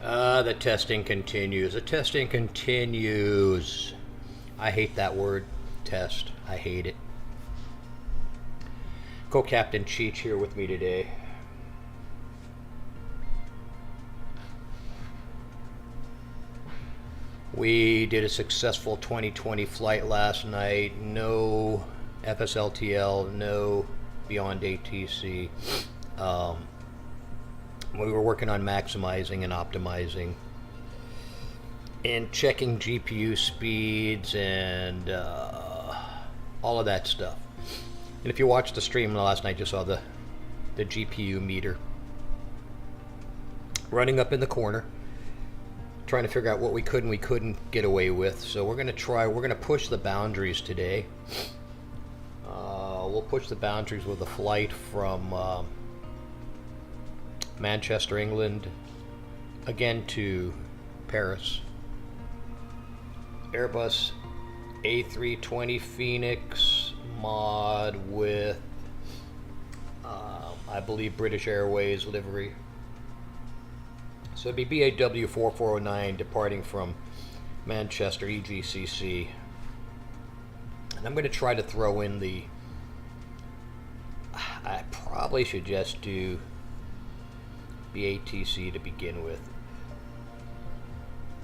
The testing continues. The testing continues. I hate that word, test. I hate it. Co-Captain Cheech here with me today. We did a successful 2020 flight last night. No FSLTL, no Beyond ATC. We were working on maximizing and optimizing and checking GPU speeds and all of that stuff. And if you watched the stream last night, you saw the GPU meter running up in the corner, trying to figure out what we could and we couldn't get away with. So we're going to push the boundaries today. We'll push the boundaries with a flight from Manchester, England, again to Paris. Airbus A320 Phoenix mod with, I believe, British Airways livery. So it'd be BAW 4409 departing from Manchester EGCC. And I'm going to try to throw in I probably should just do BATC to begin with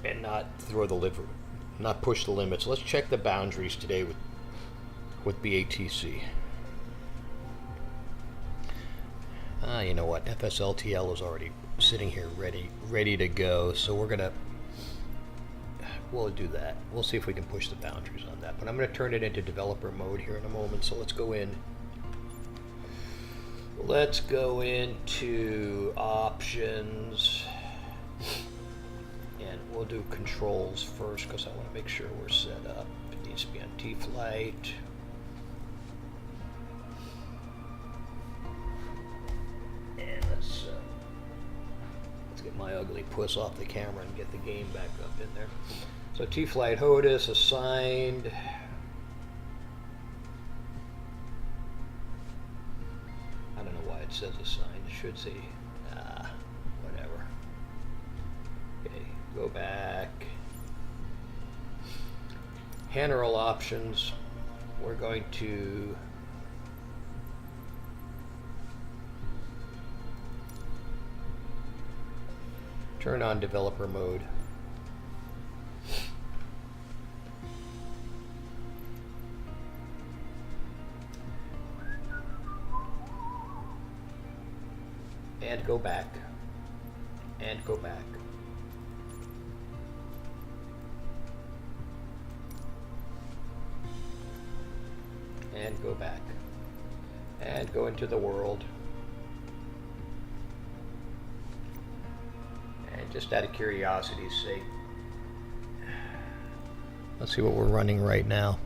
and not throw the liver, not push the limits. Let's check the boundaries today with BATC. You know what? FSLTL is already sitting here ready to go. So we'll do that. We'll see if we can push the boundaries on that. But I'm going to turn it into developer mode here in a moment. So let's go in. Let's go into options, and we'll do controls first because I want to make sure we're set up. It needs to be on T-Flight. And let's get my ugly puss off the camera and get the game back up in there. So T-Flight HOTUS assigned. I don't know why it says assigned. It should say, whatever. Okay, go back. General options. We're going to turn on developer mode. And go back, and go back. And go back. And go into the world. And just out of curiosity's sake, let's see what we're running right now.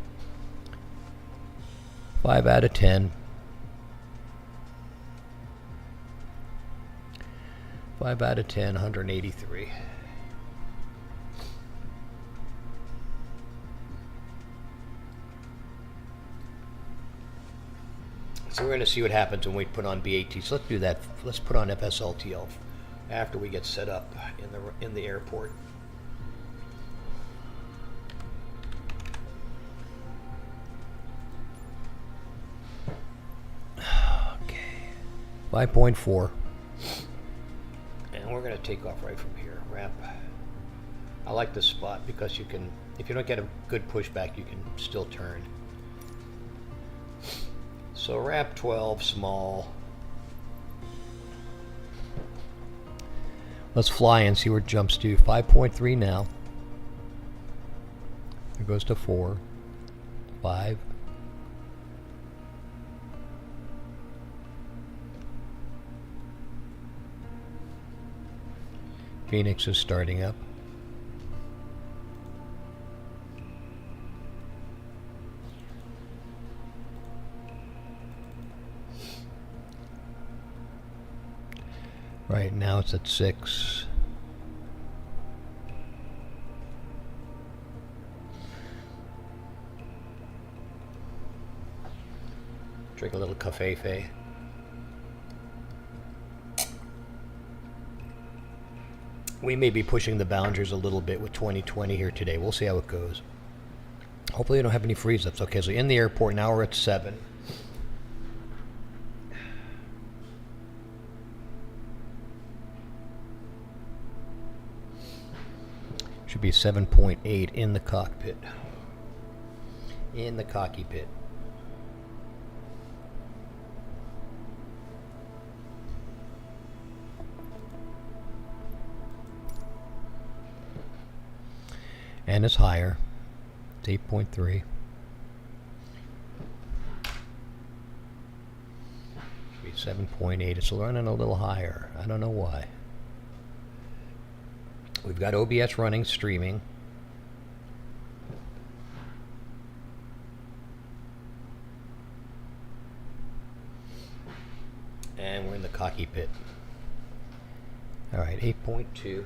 5 out of 10. 5 out of 10, 183. So we're going to see what happens when we put on BAT. So let's do that. Let's put on FSLTL after we get set up in the airport. Okay. 5.4. And we're going to take off right from here. Ramp. I like this spot because you can, if you don't get a good pushback, you can still turn. So ramp 12, small. Let's fly and see where it jumps to. 5.3 now. It goes to 4, 5. Phoenix is starting up. Right now it's at 6. Drink a little cafefe. We may be pushing the boundaries a little bit with 2020 here today. We'll see how it goes. Hopefully, we don't have any freeze-ups. Okay, so in the airport now we're at 7. Should be 7.8 in the cockpit. In the cocky pit. And it's higher. It's 8.3. Should be 7.8. It's running a little higher. I don't know why. We've got OBS running, streaming. And we're in the cocky pit. All right, 8.2.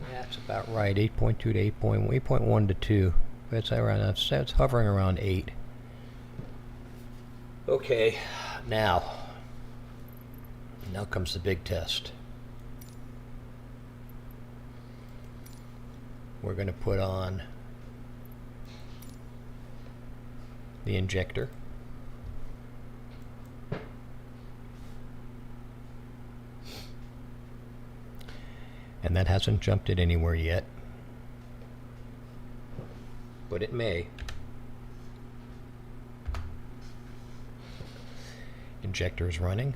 That's about right, 8.2 to 8.1 to 2. It's around. It's hovering around 8. Okay, now comes the big test. We're going to put on the injector. And that hasn't jumped it anywhere yet, but it may. Injector is running.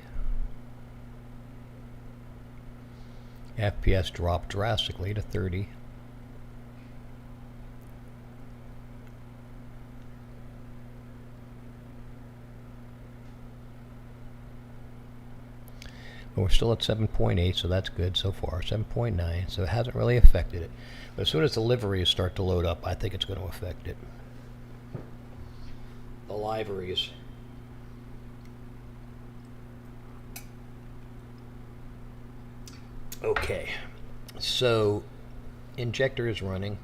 FPS dropped drastically to 30. But we're still at 7.8, so that's good so far. 7.9, so it hasn't really affected it. But as soon as the liveries start to load up, I think it's going to affect it. The liveries. Okay, so injector is running.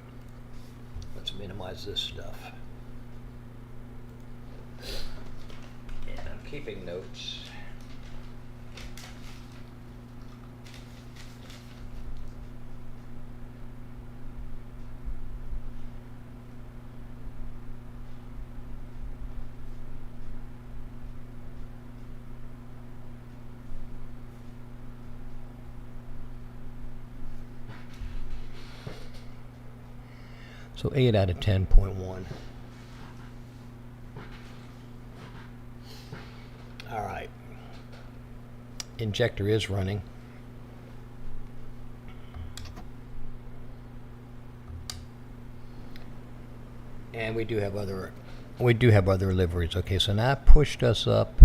Let's minimize this stuff. And I'm keeping notes. So 8 out of 10.1. All right. Injector is running. And we do have other liveries. Okay, so that pushed us up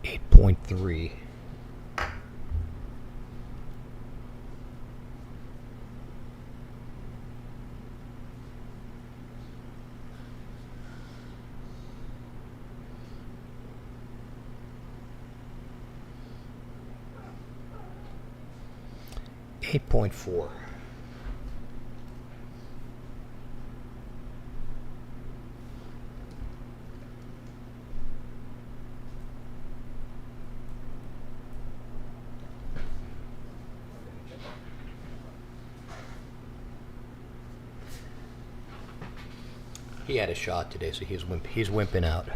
8.3. .4. He had a shot today, so he's wimping out.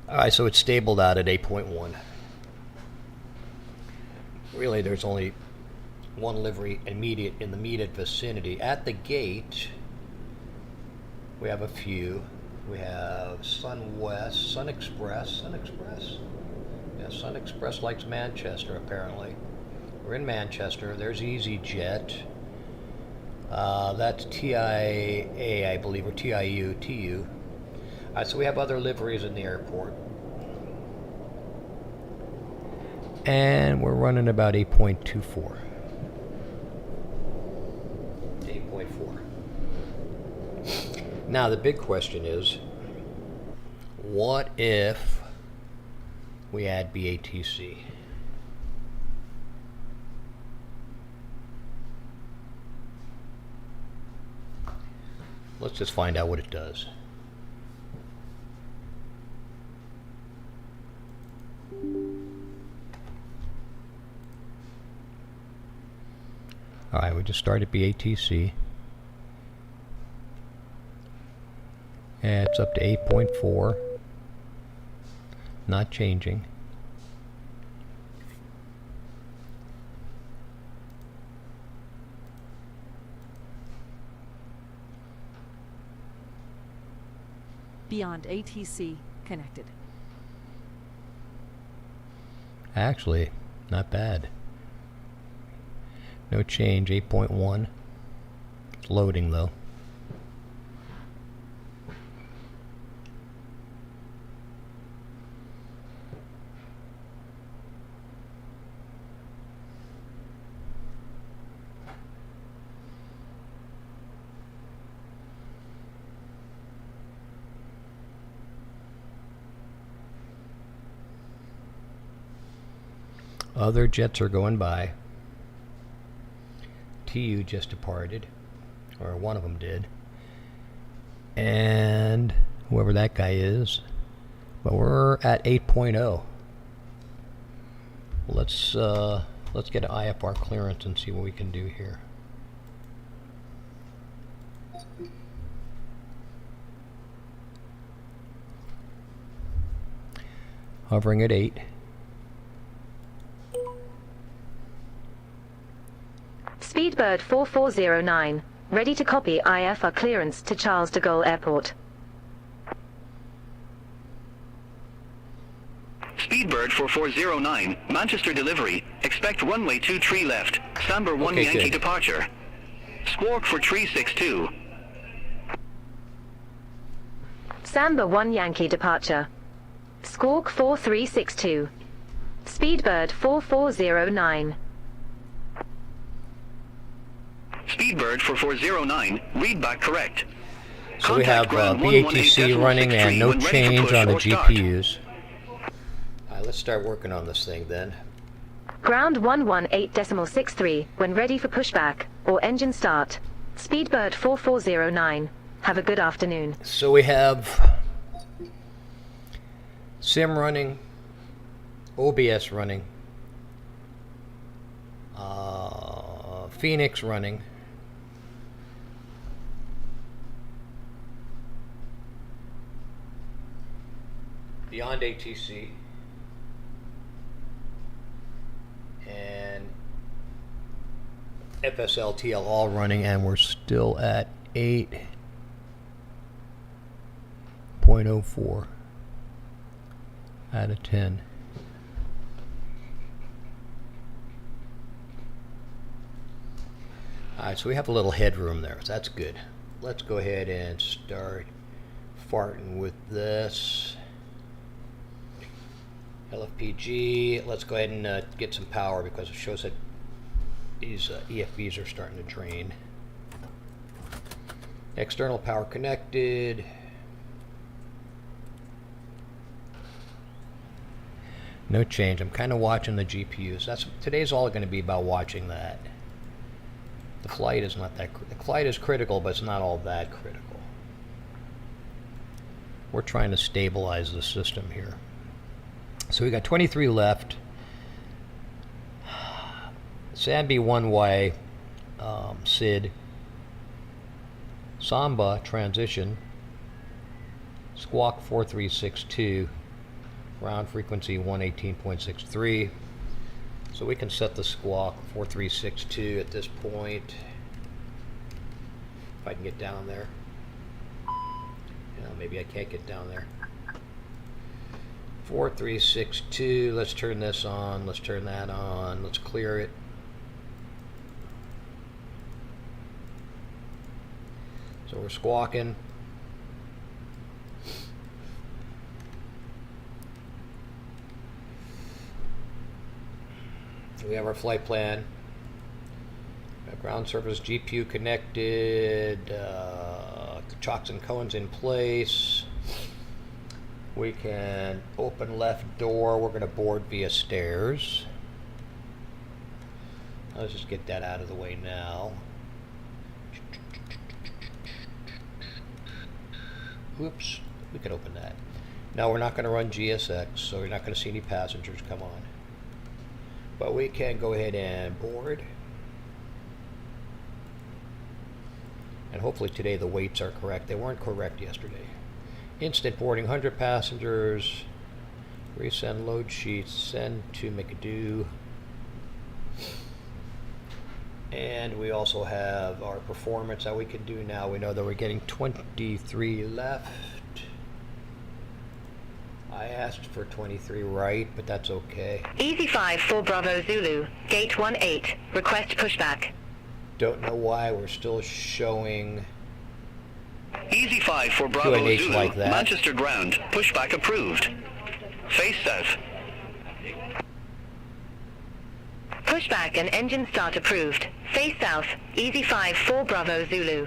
All right, so it's stabled out at 8.1. Really, there's only one livery in the immediate vicinity. At the gate, we have a few. We have Sun Express. Yeah, Sun Express likes Manchester, apparently. We're in Manchester. There's EasyJet. That's TIA, I believe, or TU. All right, so we have other liveries in the airport. And we're running about 8.24. 8.4. Now the big question is, what if we add BATC? Let's just find out what it does. Alright, we just started BATC. And it's up to 8.4. Not changing. Beyond ATC connected. Actually, not bad. No change, 8.1. It's loading though. Other jets are going by. TU just departed, or one of them did, and whoever that guy is. But we're at 8.0. Let's get an IFR clearance and see what we can do here. Hovering at 8. Speedbird 4409, ready to copy IFR clearance to Charles de Gaulle Airport. Speedbird 4409, Manchester delivery. Expect runway 23 left. Samba 1 Okay, Yankee good. departure. Squawk for 362. Samba 1 Yankee departure. Squawk 4362. Speedbird 4409. Speedbird 4409, read back correct. So we have Contact ground BATC running and no when ready to change push on the or start. GPUs. Alright, let's start working on this thing then. Ground 118.63 when ready for pushback or engine start. Speedbird 4409. Have a good afternoon. So we have Sim running, OBS running, Phoenix running, Beyond ATC, and FSLTL all running, and we're still at 8.04 out of 10. Alright, so we have a little headroom there, so that's good. Let's go ahead and start farting with this. LFPG, let's go ahead and get some power because it shows that these EFBs are starting to drain. External power connected. No change. I'm kind of watching the GPUs. Today's all going to be about watching that. The flight is not that. The flight is critical, but it's not all that critical. We're trying to stabilize the system here. So we got 23 left. Sambi one way, SID, Samba transition, Squawk 4362, ground frequency 118.63. So we can set the Squawk 4362 at this point. If I can get down there. Maybe I can't get down there. 4362, let's turn this on, let's turn that on, let's clear it. So we're squawking. We have our flight plan. Ground surface GPU connected, chocks and cones in place. We can open left door. We're going to board via stairs. Let's just get that out of the way now. Whoops, we can open that. Now we're not going to run GSX, so you're not going to see any passengers come on. But we can go ahead and board. And hopefully today the weights are correct. They weren't correct yesterday. Instant boarding, 100 passengers. Resend load sheets, send to McAdoo. And we also have our performance that we can do now. We know that we're getting 23 left. I asked for 23 right, but that's okay. Easy 5 for Bravo Zulu, gate 18, request pushback. Don't know why we're still showing Easy 5 for Bravo QNH Zulu, like that. Manchester ground, pushback approved. Face south. Pushback and engine start approved. Face south, Easy 5 for Bravo Zulu.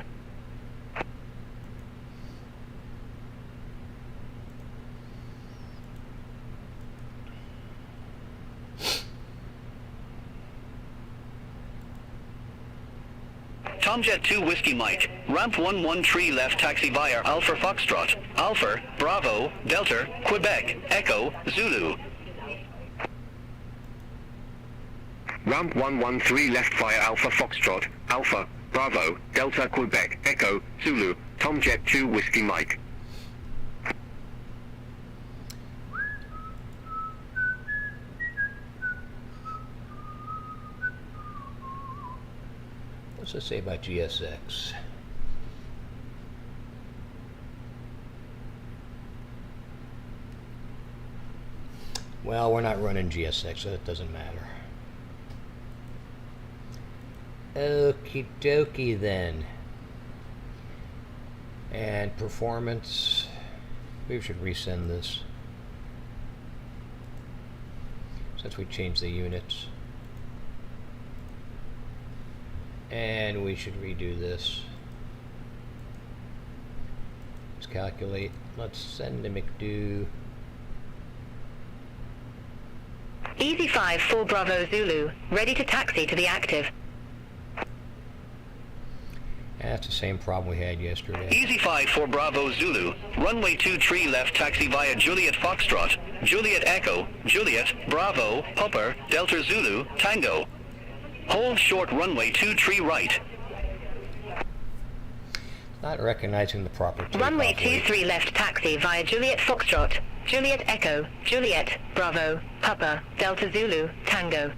Tomjet 2 Whiskey Mike, ramp 11 tree left taxi via Alpha Foxtrot, Alpha, Bravo, Delta, Quebec, Echo, Zulu. Ramp 113 left via Alpha Foxtrot, Alpha, Bravo, Delta, Quebec, Echo, Zulu, Tomjet 2 Whiskey Mike. What's it say about GSX? Well, we're not running GSX, so it doesn't matter. Okie dokie then. And performance. We should resend this, since we changed the units. And we should redo this. Let's calculate. Let's send to McDo. Easy 5 for Bravo Zulu, ready to taxi to the active. That's the same problem we had yesterday. Easy 5 for Bravo Zulu, runway 2 tree left taxi via Juliet Foxtrot, Juliet Echo, Juliet, Bravo, Popper, Delta Zulu, Tango. Hold short runway 2 tree right. Not recognizing the proper takeoff Runway weight. 23 left taxi via Juliet Foxtrot, Juliet Echo, Juliet, Bravo, Papa, Delta Zulu, Tango.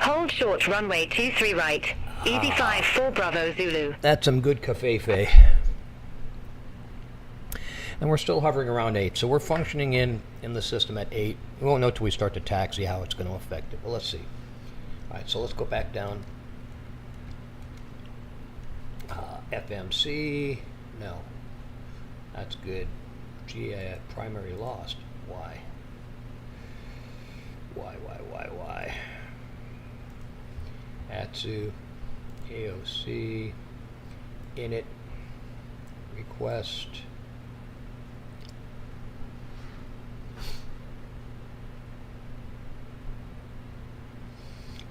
Hold short runway 23 right. Easy 5 for Bravo Zulu. That's some good cafefe. And we're still hovering around 8, so we're functioning in the system at 8. We won't know till we start to taxi how it's going to affect it. Well, let's see. Alright, so let's go back down. FMC. No. That's good. GA primary lost. Why? Why? Atsu. AOC. Init. Request.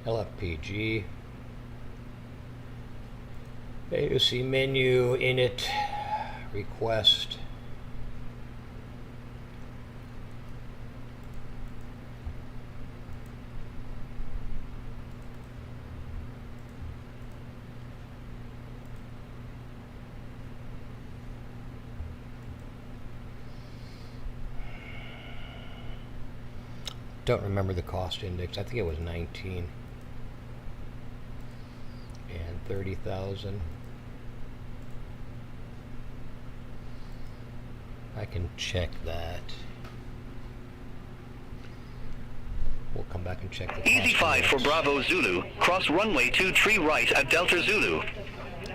LFPG. AOC menu, init, request. Don't remember the cost index. I think it was 19. And 30,000. I can check that. We'll come back and check the Easy cost 5 for index. Bravo Zulu, cross runway 2 tree right at Delta Zulu.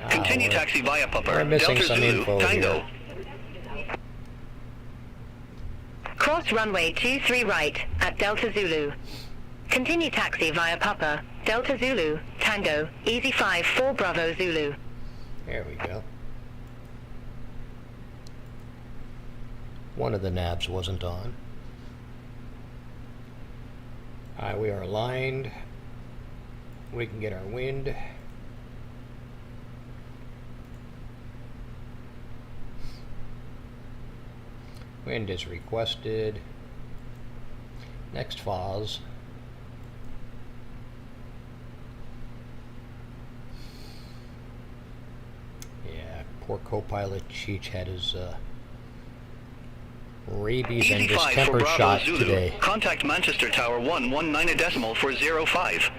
Continue we're- taxi via Pupper, we're missing Delta some Zulu, info Tango. here. Cross runway 23 right at Delta Zulu. Continue taxi via Papa, Delta Zulu, Tango, Easy 5 for Bravo Zulu. There we go. One of the nabs wasn't on. Alright, we are aligned. We can get our wind. Wind is requested. Next phase. Yeah, poor co-pilot Cheech had his rabies and 85 for distemper Bravo shot Zulu. today. Contact Manchester Tower 119.405.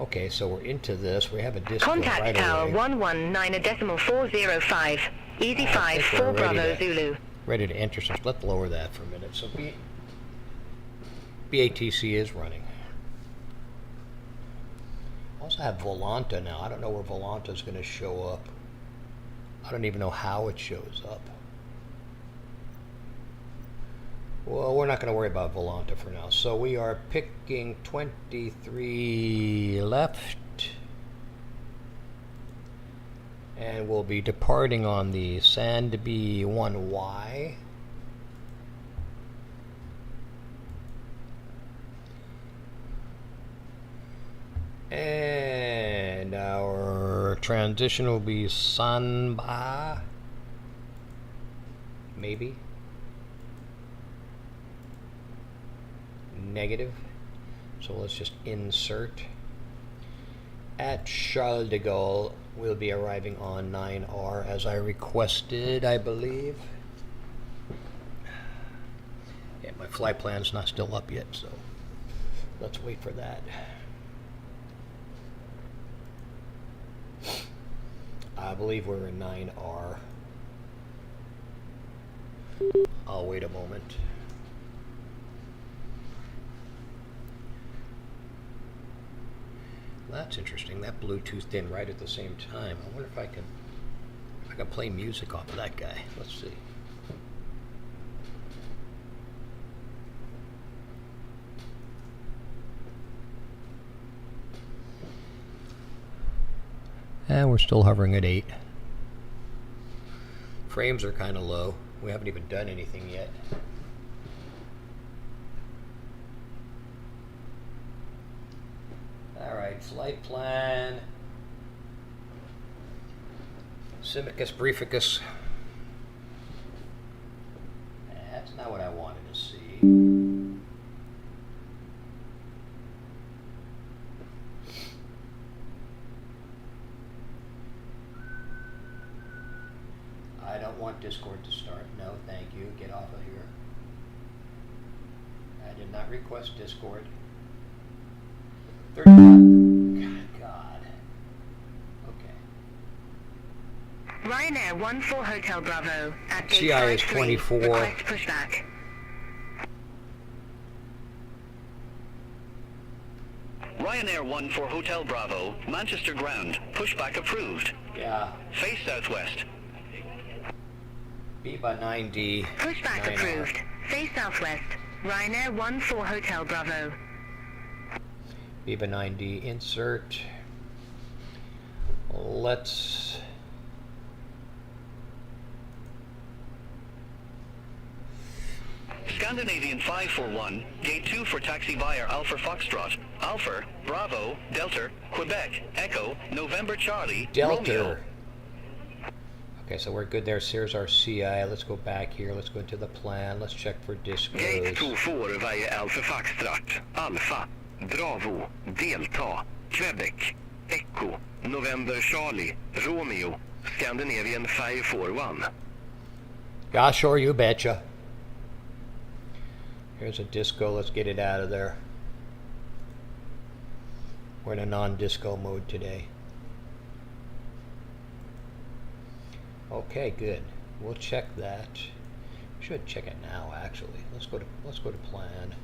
Okay, so we're into this. We have a disco Contact right Tower away. 119.405. Easy I 5 think 4 we're ready Bravo to- Zulu. Ready to enter some. Let's lower that for a minute. So BATC is running. Also have Volanta now. I don't know where Volanta is going to show up. I don't even know how it shows up. Well, we're not going to worry about Volanta for now. So we are picking 23 left. And we'll be departing on the Sandby 1Y. And our transition will be Sanba. Maybe. Negative. So let's just insert. At Charles de Gaulle, we'll be arriving on 9R as I requested, I believe. Yeah, my flight plan's not still up yet, so let's wait for that. I believe we're in 9R. I'll wait a moment. That's interesting. That Bluetoothed in right at the same time. I wonder if I can play music off of that guy. Let's see. And we're still hovering at 8. Frames are kind of low. We haven't even done anything yet. Alright, flight plan. Simicus Brieficus. That's not what I wanted to see. I don't want Discord to start. No, thank you. Get off of here. I did not request Discord. 35. God. Okay. Ryanair 14 Hotel Bravo at gate CI is 53. 24. Request pushback. Ryanair 14 Hotel Bravo, Manchester ground. Pushback approved. Yeah. Face southwest. Biba 9D. Pushback 9R. approved. Face southwest. Ryanair 14 Hotel Bravo. Biba 9D insert. Let's Scandinavian 541, gate 2 for taxi via Alpha Foxtrot, Alpha, Bravo, Delta, Quebec, Echo, November Charlie, Delta. Romeo. Okay, so we're good there. Here's our CI. Let's go back here. Let's go into the plan. Let's check for Gate discos. 24 via Alpha Foxtrot, Alpha, Bravo, Delta, Quebec, Echo, November Charlie, Romeo, Scandinavian 541. Yeah, sure, you betcha. Here's a disco. Let's get it out of there. We're in a non-disco mode today. Okay, good. We'll check that. We should check it now, actually. Let's go to plan.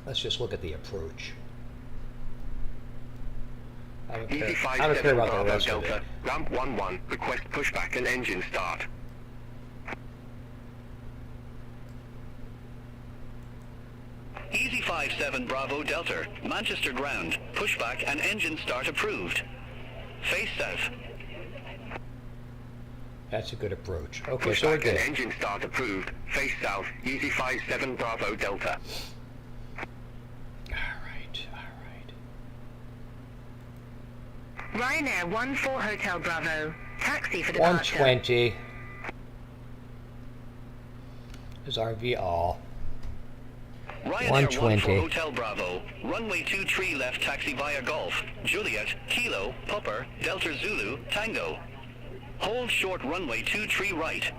Let's just look at the approach. I don't care, Easy I don't care 57 about the Bravo rest of Delta, it. ramp 11, request pushback and engine start. Easy 57 Bravo Delta, Manchester ground. Pushback and engine start approved. Face south. That's a good approach. Okay, so we're Pushback and good. engine start approved. Face south, Easy 57 Bravo Delta. Alright. Ryanair 14 Hotel Bravo. Taxi for departure. 120. Is RV all? Ryanair 1 120. for Hotel Bravo. Runway 23 left taxi via Golf. Juliet, Kilo, Popper, Delta Zulu, Tango. Hold short runway 23 right.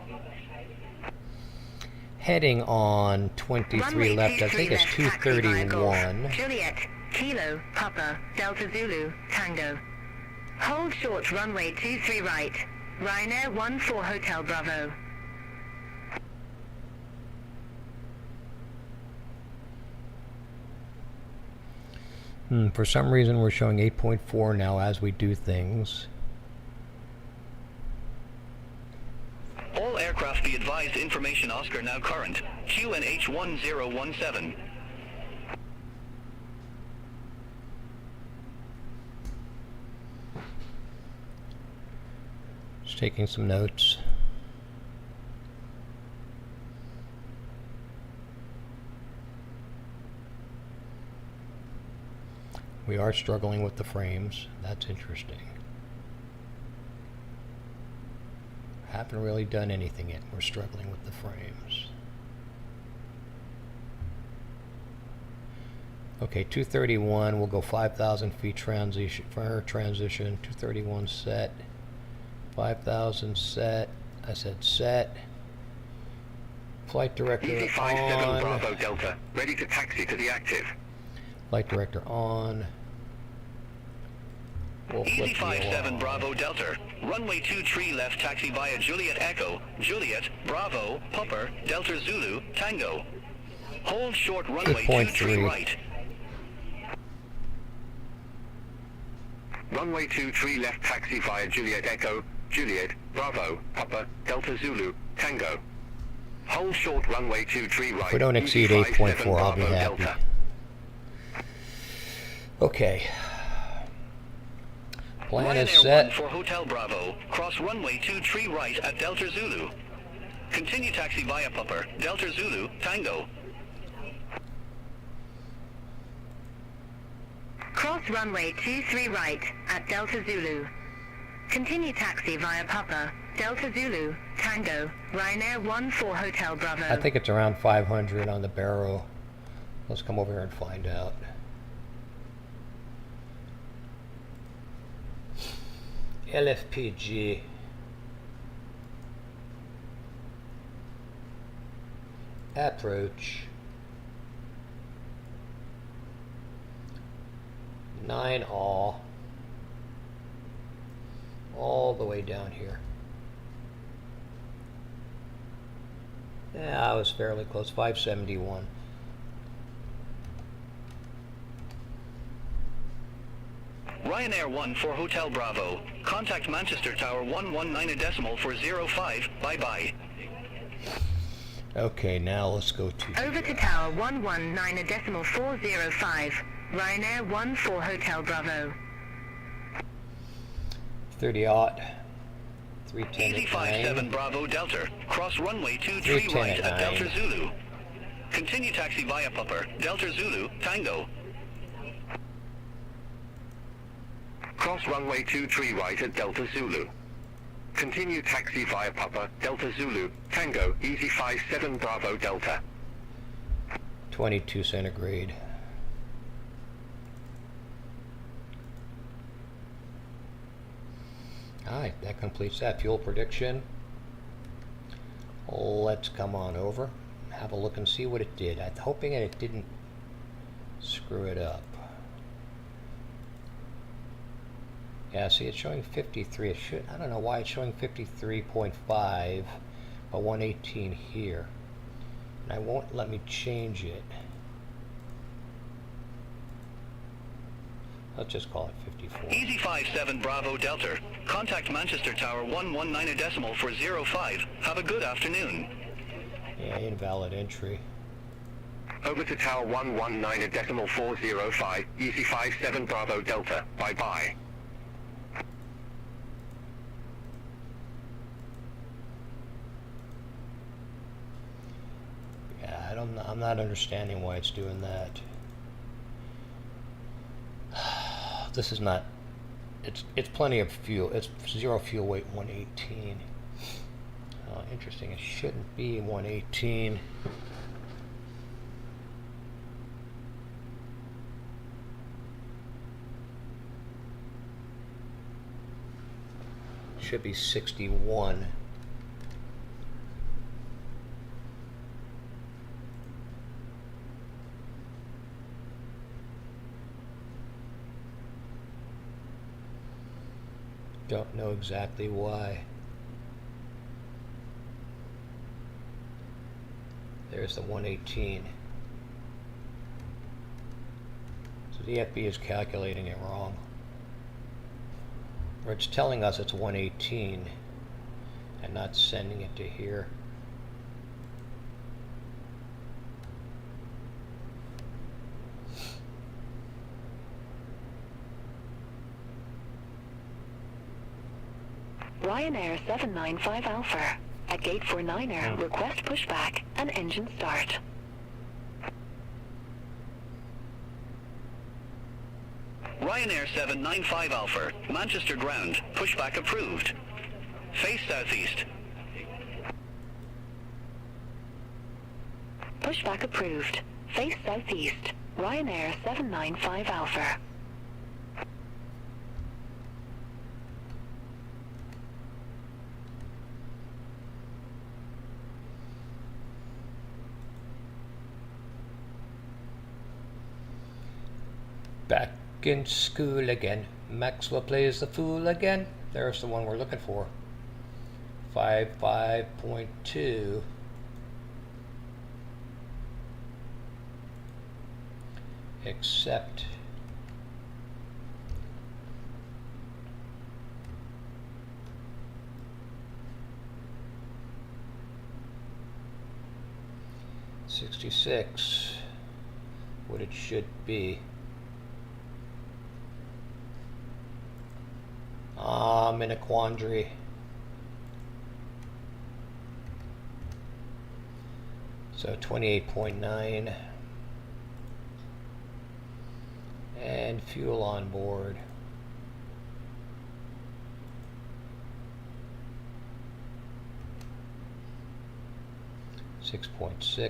Heading on 23 Runway left, I 23 think it's left, taxi via Golf. 231. Juliet, Kilo, Papa, Delta Zulu, Tango. Hold short runway 23 right. Ryanair 14 Hotel Bravo. For some reason we're showing 8.4 now as we do things. All aircraft be advised information Oscar now current. QNH 1017. Just taking some notes. We are struggling with the frames. That's interesting. Haven't really done anything yet. We're struggling with the frames. Okay, 231. We'll go 5,000 feet transition for transition. 231 set. 5,000 set. I said set. Flight director Easy 57 on. Bravo Delta. Ready to taxi to the active. Flight director on. We'll flip Easy the 57 alarm. Bravo Delta. Runway 23 left taxi via Juliet Echo. Juliet, Bravo, Popper, Delta Zulu, Tango. Hold short runway 23 8.3. right. Runway 23 left taxi via Juliet Echo. Juliet, Bravo, Papa, Delta Zulu, Tango. Hold short runway 23 right. If we don't exceed Easy 57 8.4, I'll be Bravo happy. Delta. Okay. Plan is Ryanair 1 set. for Hotel Bravo. Cross runway 23 right at Delta Zulu. Continue taxi via Popper, Delta Zulu, Tango. Cross runway 23 right at Delta Zulu. Continue taxi via Papa, Delta Zulu, Tango, Ryanair 14 Hotel Bravo. I think it's around 500 on the barrel. Let's come over here and find out. LFPG. Approach. 9 all the way down here. Yeah, I was fairly close. 571. Ryanair 1 for Hotel Bravo. Contact Manchester Tower 119 decimal for 05. Bye-bye. Okay, now let's go to Over to Tower 119 decimal 405. Ryanair 14 Hotel Bravo. 30 aught. 310 Easy at 57 9. Bravo Delta. Cross runway 23 310 right at at Delta 9. Zulu. Continue taxi via Popper, Delta Zulu, Tango. Cross runway 23 right at Delta Zulu. Continue taxi via Papa, Delta Zulu, Tango, Easy 57 Bravo Delta. 22 centigrade. Alright, that completes that fuel prediction. Let's come on over, have a look and see what it did. I'm hoping that it didn't screw it up. Yeah, see, it's showing 53. It should, I don't know why it's showing 53.5, but 118 here. And I won't let me change it. Let's just call it 54. Easy 57 Bravo Delta. Contact Manchester Tower 119 decimal for 05. Have a good afternoon. Yeah, invalid entry. Over to Tower 119 decimal 405, Easy 57 Bravo Delta. Bye-bye. Yeah, I'm not understanding why it's doing that. This is not, it's plenty of fuel. It's zero fuel weight 118. Interesting, it shouldn't be 118. Should be 61. Don't know exactly why. There's the 118. So the FB is calculating it wrong. Or it's telling us it's 118 and not sending it to here. Ryanair 795 Alpha. At gate 49er, request pushback and engine start. Ryanair 795 Alpha, Manchester ground, pushback approved. Face southeast. Pushback approved. Face southeast. Ryanair 795 Alpha. Back in school again. Maxwell plays the fool again. There's the one we're looking for. 55.2. Except $66, what it should be. I'm in a quandary. So 28.9 and fuel on board. $6.6.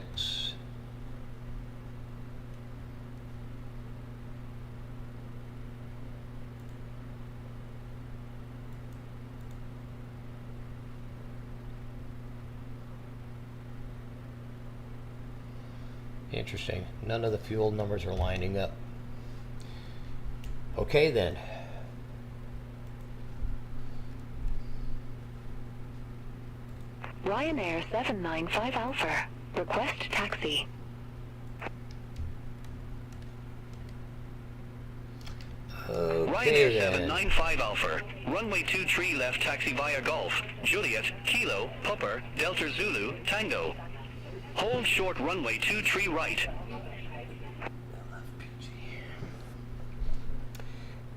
Interesting. None of the fuel numbers are lining up. Okay then. Ryanair 795 Alpha. Request taxi. Okay Ryanair then. 795 Alpha, runway 23 left, taxi via Golf, Juliet, Kilo, Pupper, Delta Zulu, Tango. Hold short runway 23 right.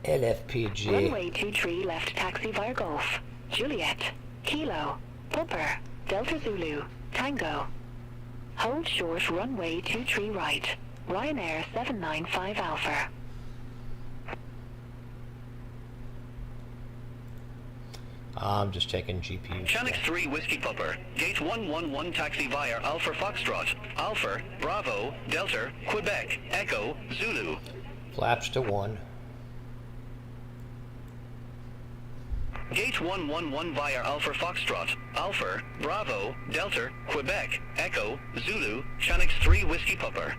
LFPG. Runway 23 left, taxi via Golf, Juliet, Kilo, Pupper, Delta Zulu, Tango. Hold short runway 23 right. Ryanair 795 Alpha. I'm just checking GPU. Chanix 3 Whiskey Pupper, gate 111 taxi via Alpha Foxtrot, Alpha, Bravo, Delta, Quebec, Echo, Zulu. Flaps to 1. Gate 111 via Alpha Foxtrot, Alpha, Bravo, Delta, Quebec, Echo, Zulu, Chanix 3 Whiskey Pupper.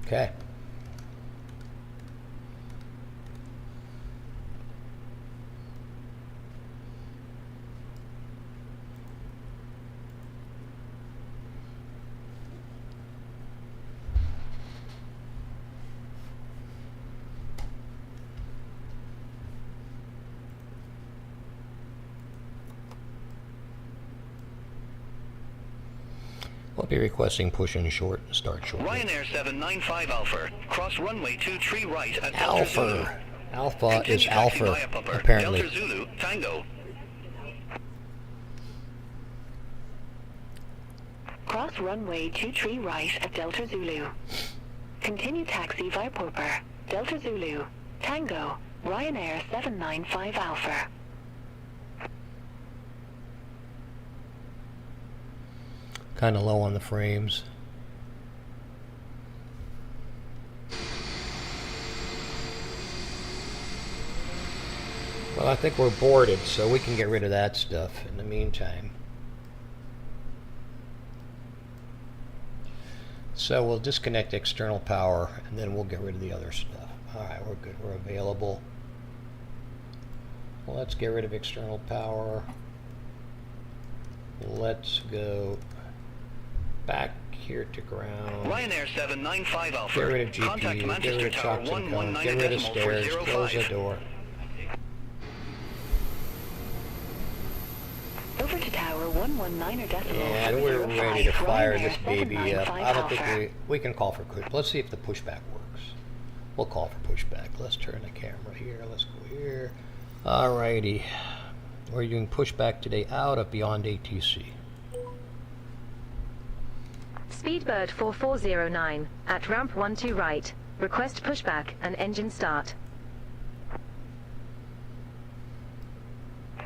Okay. We'll be requesting push in short and start short. Ryanair 795 Alpha, cross runway 23 right at Delta Zulu. Alpha. Alpha Continue is taxi Alpha, via Pupper, apparently. Delta Zulu, Tango. Cross runway 23 right at Delta Zulu. Continue taxi via Popper, Delta Zulu, Tango, Ryanair 795 Alpha. Kind of low on the frames. Well, I think we're boarded, so we can get rid of that stuff in the meantime. So we'll disconnect external power, and then we'll get rid of the other stuff. Alright, we're good. We're available. Well, let's get rid of external power. Let's go back here to ground. Ryanair 795 Alpha. Get rid of GPU, Contact get Manchester rid of Tower shocks and cones, 119 get rid of decimal stairs, close the 405. door. Over to Tower 119 decimal And we're 405, ready to fire Ryanair this baby up. 795 I don't think Alpha. we can call for push. Let's see if the pushback works. We'll call for pushback. Let's turn the camera here. Let's go here. Alrighty. We're doing pushback today out of Beyond ATC. Speedbird 4409 at ramp 12 right. Request pushback and engine start.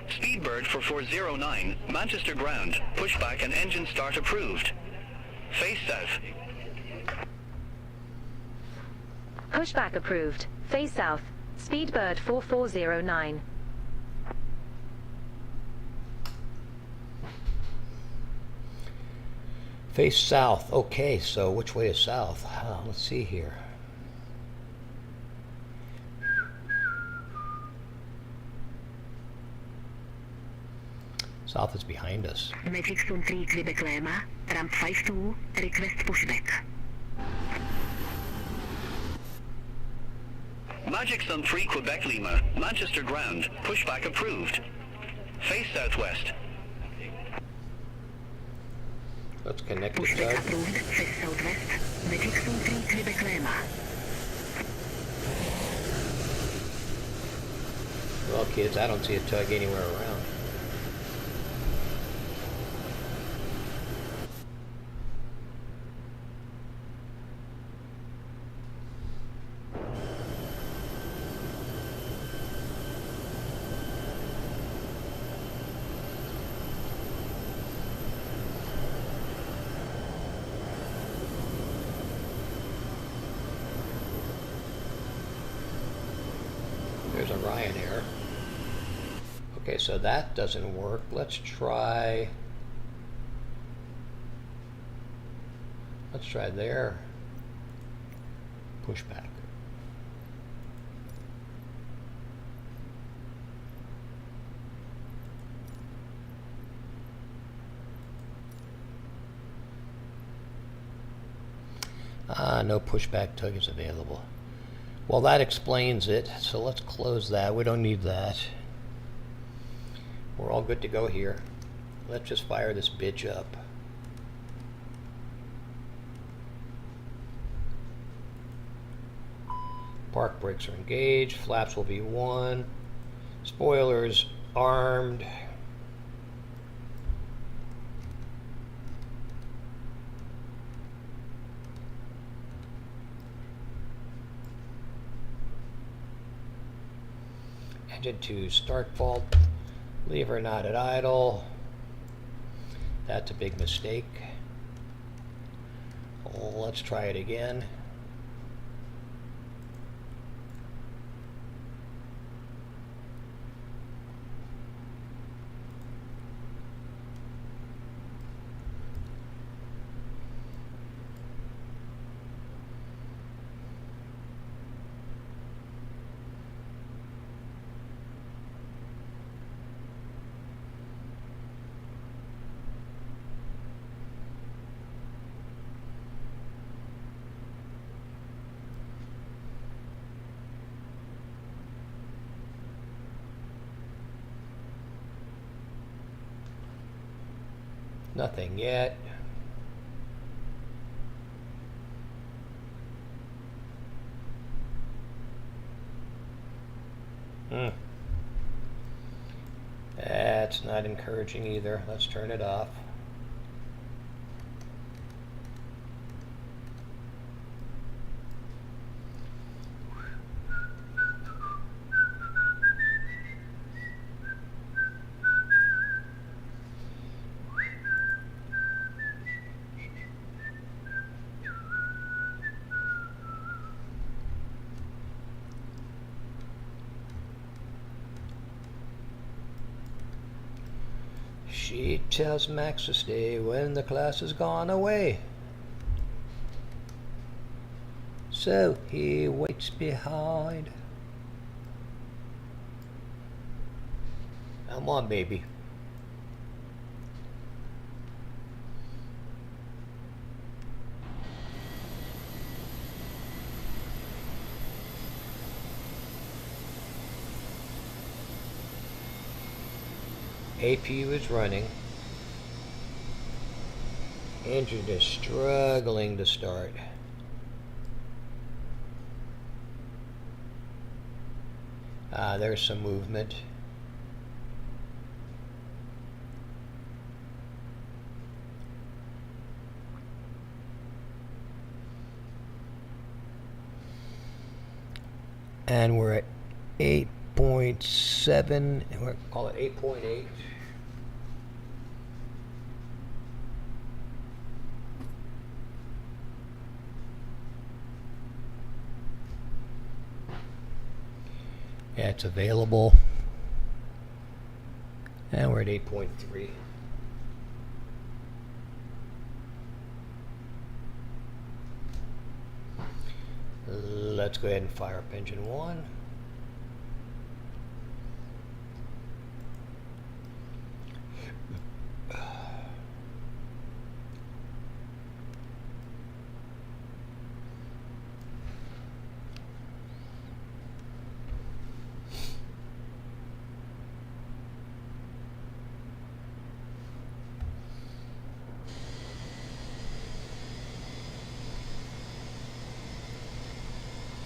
Speedbird for 409, Manchester ground. Pushback and engine start approved. Face south. Pushback approved. Face south. Speedbird 4409. Face south. Okay, so which way is south? Let's see here. South is behind us. Magic Zone 3 Quebec Lima. Ramp 52. Request pushback. Magic Sun 3 Quebec Lima, Manchester ground. Pushback approved. Face southwest. Let's connect the Pushback stud. approved. Face southwest. Magic Zone 3 Quebec Lima. Well, kids, I don't see a tug anywhere around. There's a Ryanair. Okay, so that doesn't work. Let's try their pushback. No pushback tug is available. Well, that explains it, so let's close that. We don't need that. We're all good to go here. Let's just fire this bitch up. Park brakes are engaged. Flaps will be 1. Spoilers armed. Engine to start fault. Lever not at idle. That's a big mistake. Let's try it again. Nothing yet. That's not encouraging either. Let's turn it off. She tells Max to stay when the class has gone away. So he waits behind. Come on, baby. APU is running. Engine is struggling to start. There's some movement. And we're at 8.7, we'll call it 8.8. Yeah, it's available. And we're at 8.3. Let's go ahead and fire up engine 1.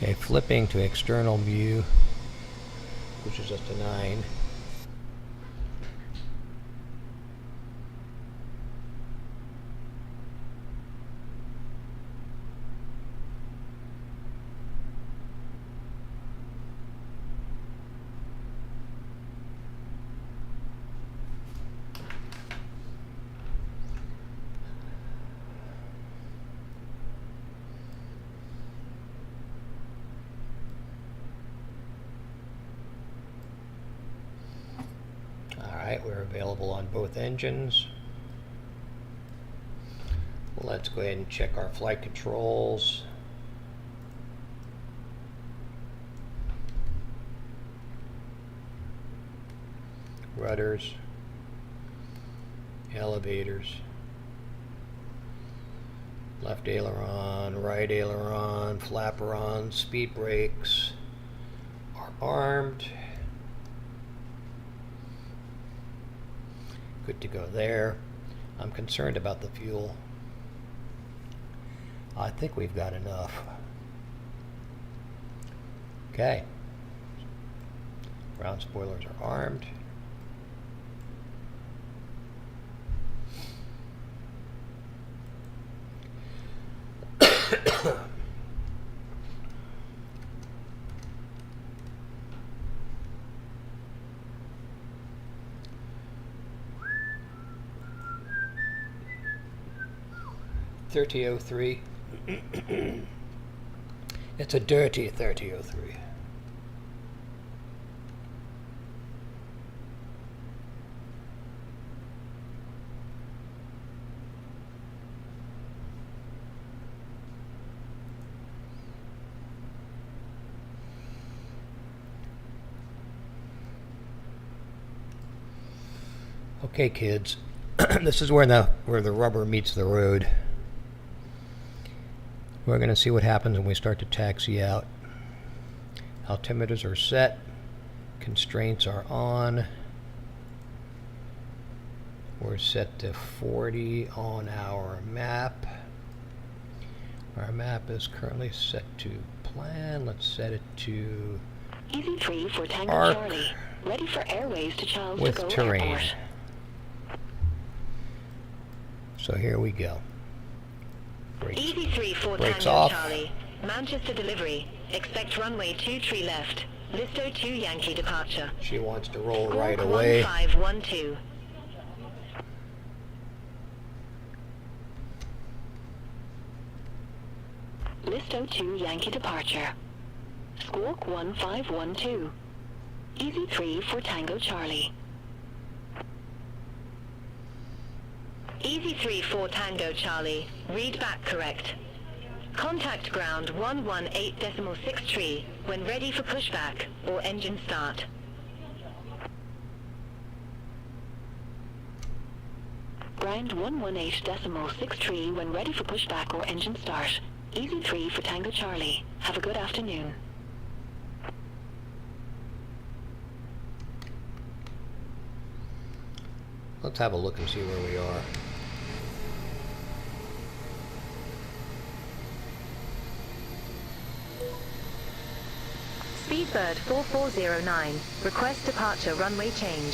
Okay, flipping to external view, which is up to 9. We're available on both engines. Let's go ahead and check our flight controls. Rudders, elevators, left aileron, right aileron, flaperon, speed brakes are armed. Good to go there. I'm concerned about the fuel. I think we've got enough. Okay. Ground spoilers are armed. .3003. It's a dirty 3003. Okay, kids. This is where the rubber meets the road. We're going to see what happens when we start to taxi out. Altimeters are set. Constraints are on. We're set to 40 on our map. Our map is currently set to plan. Let's set it to Easy 3 for Tango Arc Charlie. Ready for airways to Charles with de Gaulle terrain. Airport. So here we go. Easy 3 for Brakes Tango off. Charlie. Manchester delivery. Expect runway 23 left. Listo 2 Yankee departure. She wants to roll Squawk right away. 1512. Listo 2 Yankee departure. Squawk 1512. Easy 3 for Tango Charlie. Easy 3-4 Tango Charlie. Read back correct. Contact ground 118.6 when ready for pushback or engine start. Ground 118.6 when ready for pushback or engine start. Easy 3 for Tango Charlie. Have a good afternoon. Let's have a look and see where we are. Speedbird 4409. Request departure runway change.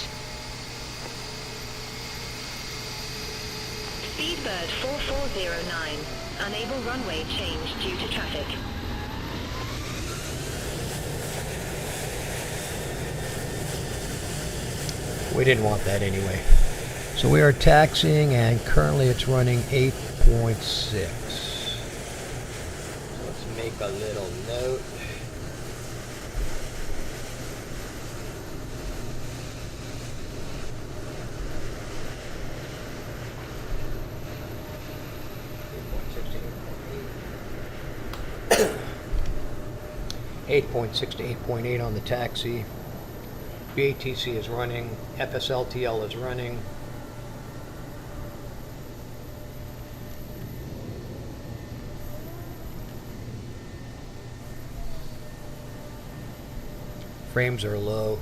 Speedbird 4409. Unable runway change due to traffic. We didn't want that anyway. So we are taxiing, and currently it's running 8.6. Let's make a little note. Eight point 6 to 8.8 on the taxi. BATC is running. FSLTL is running. Frames are low.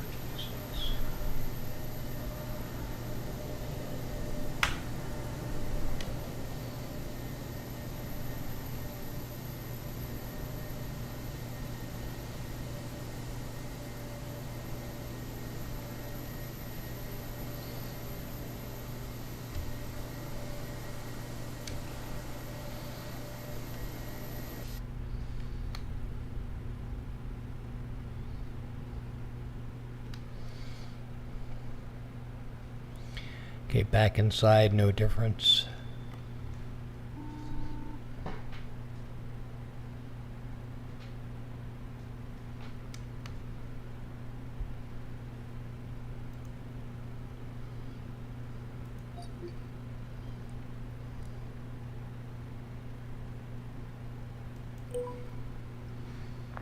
Okay, back inside, no difference.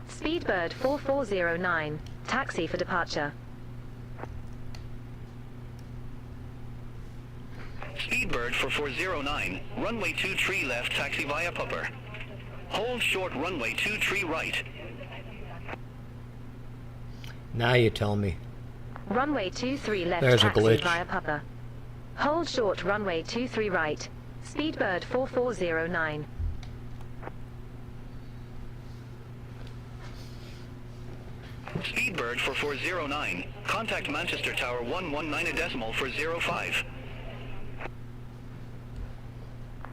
Speedbird 4409. Taxi for departure. Speedbird 4409, runway 23 left, taxi via Pupper. Hold short runway 23 right. Now you tell me. Runway 23 left, There's a taxi glitch. via Pupper. Hold short runway 23 right. Speedbird 4409. Speedbird 4409, contact Manchester Tower 119.405.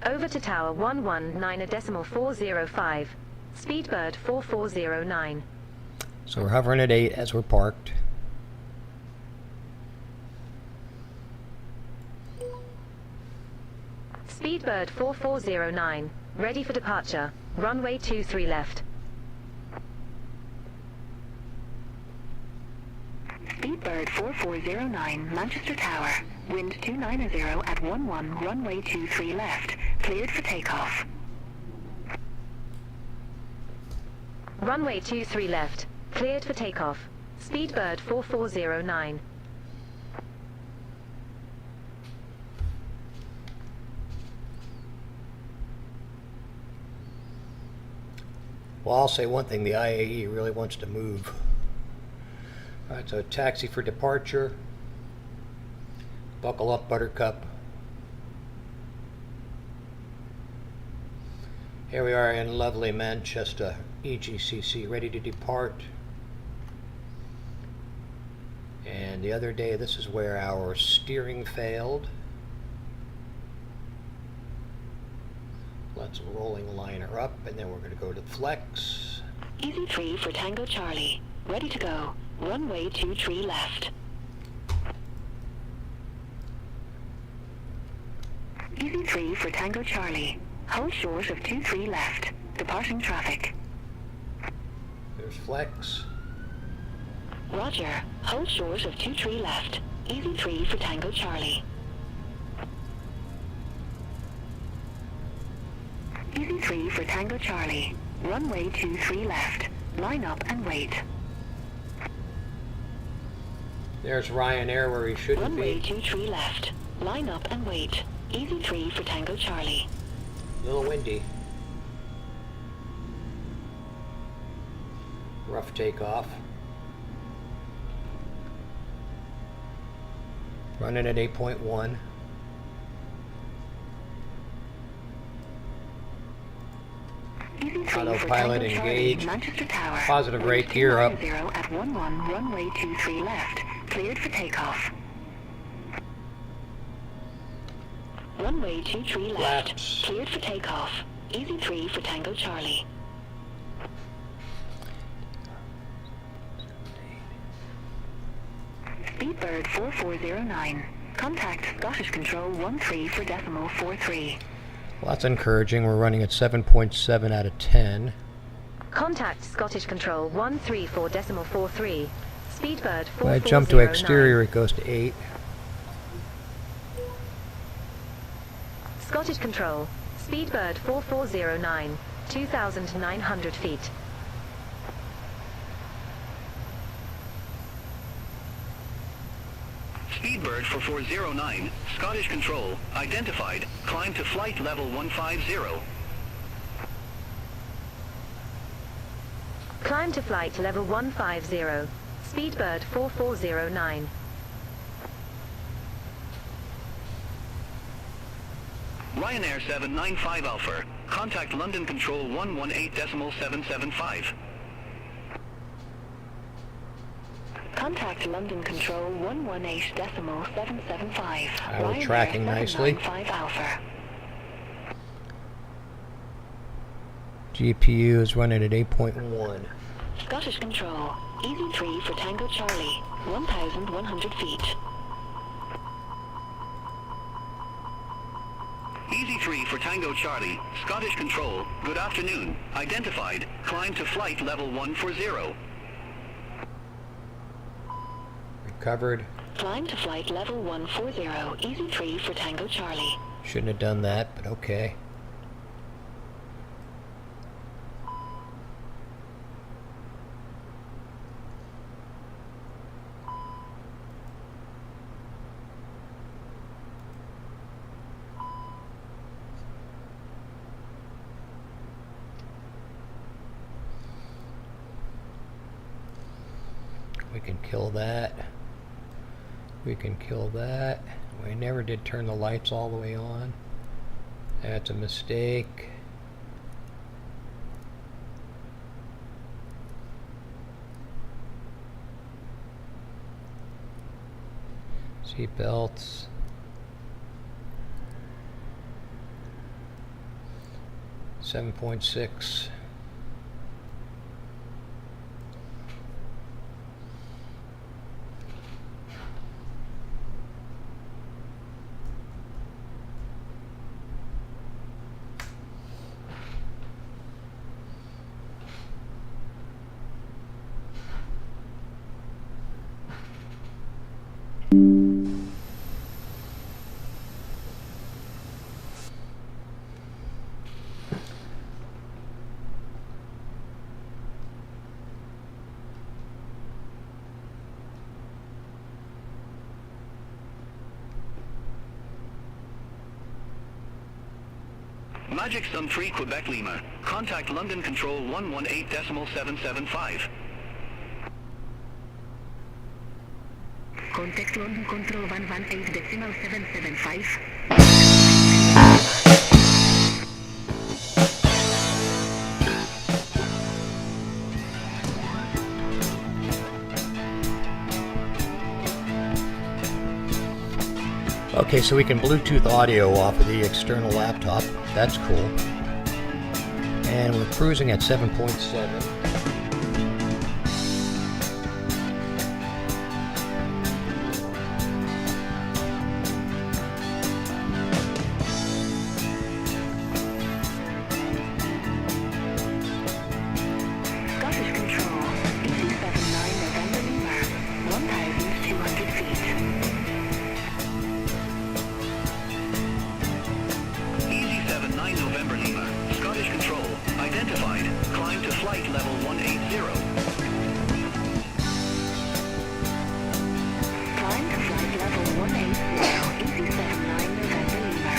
Over to Tower 119.405. Speedbird 4409. So we're hovering at 8 as we're parked. Speedbird 4409. Ready for departure. Runway 23 left. Speedbird 4409, Manchester Tower. Wind 290 at 11, runway 23 left. Cleared for takeoff. Runway 23 left. Cleared for takeoff. Speedbird 4409. Well, I'll say one thing, the IAE really wants to move. Alright, so taxi for departure. Buckle up, Buttercup. Here we are in lovely Manchester, EGCC, ready to depart. And the other day, this is where our steering failed. Let's rolling liner up, and then we're going to go to flex. Easy 3 for Tango Charlie. Ready to go. Runway 23 left. Easy 3 for Tango Charlie. Hold short of 23 left. Departing traffic. There's flex. Roger. Hold short of 23 left. Easy 3 for Tango Charlie. Easy 3 for Tango Charlie. Runway 23 left. Line up and wait. There's Ryanair where he shouldn't Runway be. 23 left. Line up and wait. Easy 3 for Tango Charlie. A little windy. Rough takeoff. Running at 8.1. Easy 3 for Autopilot Tango Charlie, engaged. Manchester Tower. Positive rate, gear up. 0 at 11, runway 23 left. Cleared for takeoff. Runway 23 left. Flaps. Cleared for takeoff. Easy 3 for Tango Charlie. Speedbird 4409. Contact Scottish Control 13 for decimal 43. Well, that's encouraging. We're running at 7.7 out of 10. Contact Scottish Control 134.43. Speedbird 4409. When I jump to exterior, it goes to 8. Scottish Control. Speedbird 4409. 2,900 feet. Speedbird for 409, Scottish Control, identified, climb to flight level 150. Climb to flight level 150. Speedbird 4409. Ryanair 795 Alpha, contact London Control 118.775. Contact London Control 118.775. We're tracking nicely. 5 Alpha. GPU is running at 8.1. Scottish Control. Easy 3 for Tango Charlie. 1,100 feet. Easy 3 for Tango Charlie, Scottish Control, good afternoon, identified, climb to flight level 140. Recovered. Climb to flight level 140. Easy 3 for Tango Charlie. Shouldn't have done that, but okay. We can kill that. We can kill that. We never did turn the lights all the way on. That's a mistake. Seat belts. $7.6. Magic Sun 3 Quebec Lima, contact London Control 118.775. Contact London Control 118.775. Okay, so we can Bluetooth audio off of the external laptop. That's cool. And we're cruising at 7.7. Scottish Control. Easy 79 November Lima. 1,200 feet. Easy 79 November Lima, Scottish flight level 180. Climb to flight level 180, Easy 79 November Lima.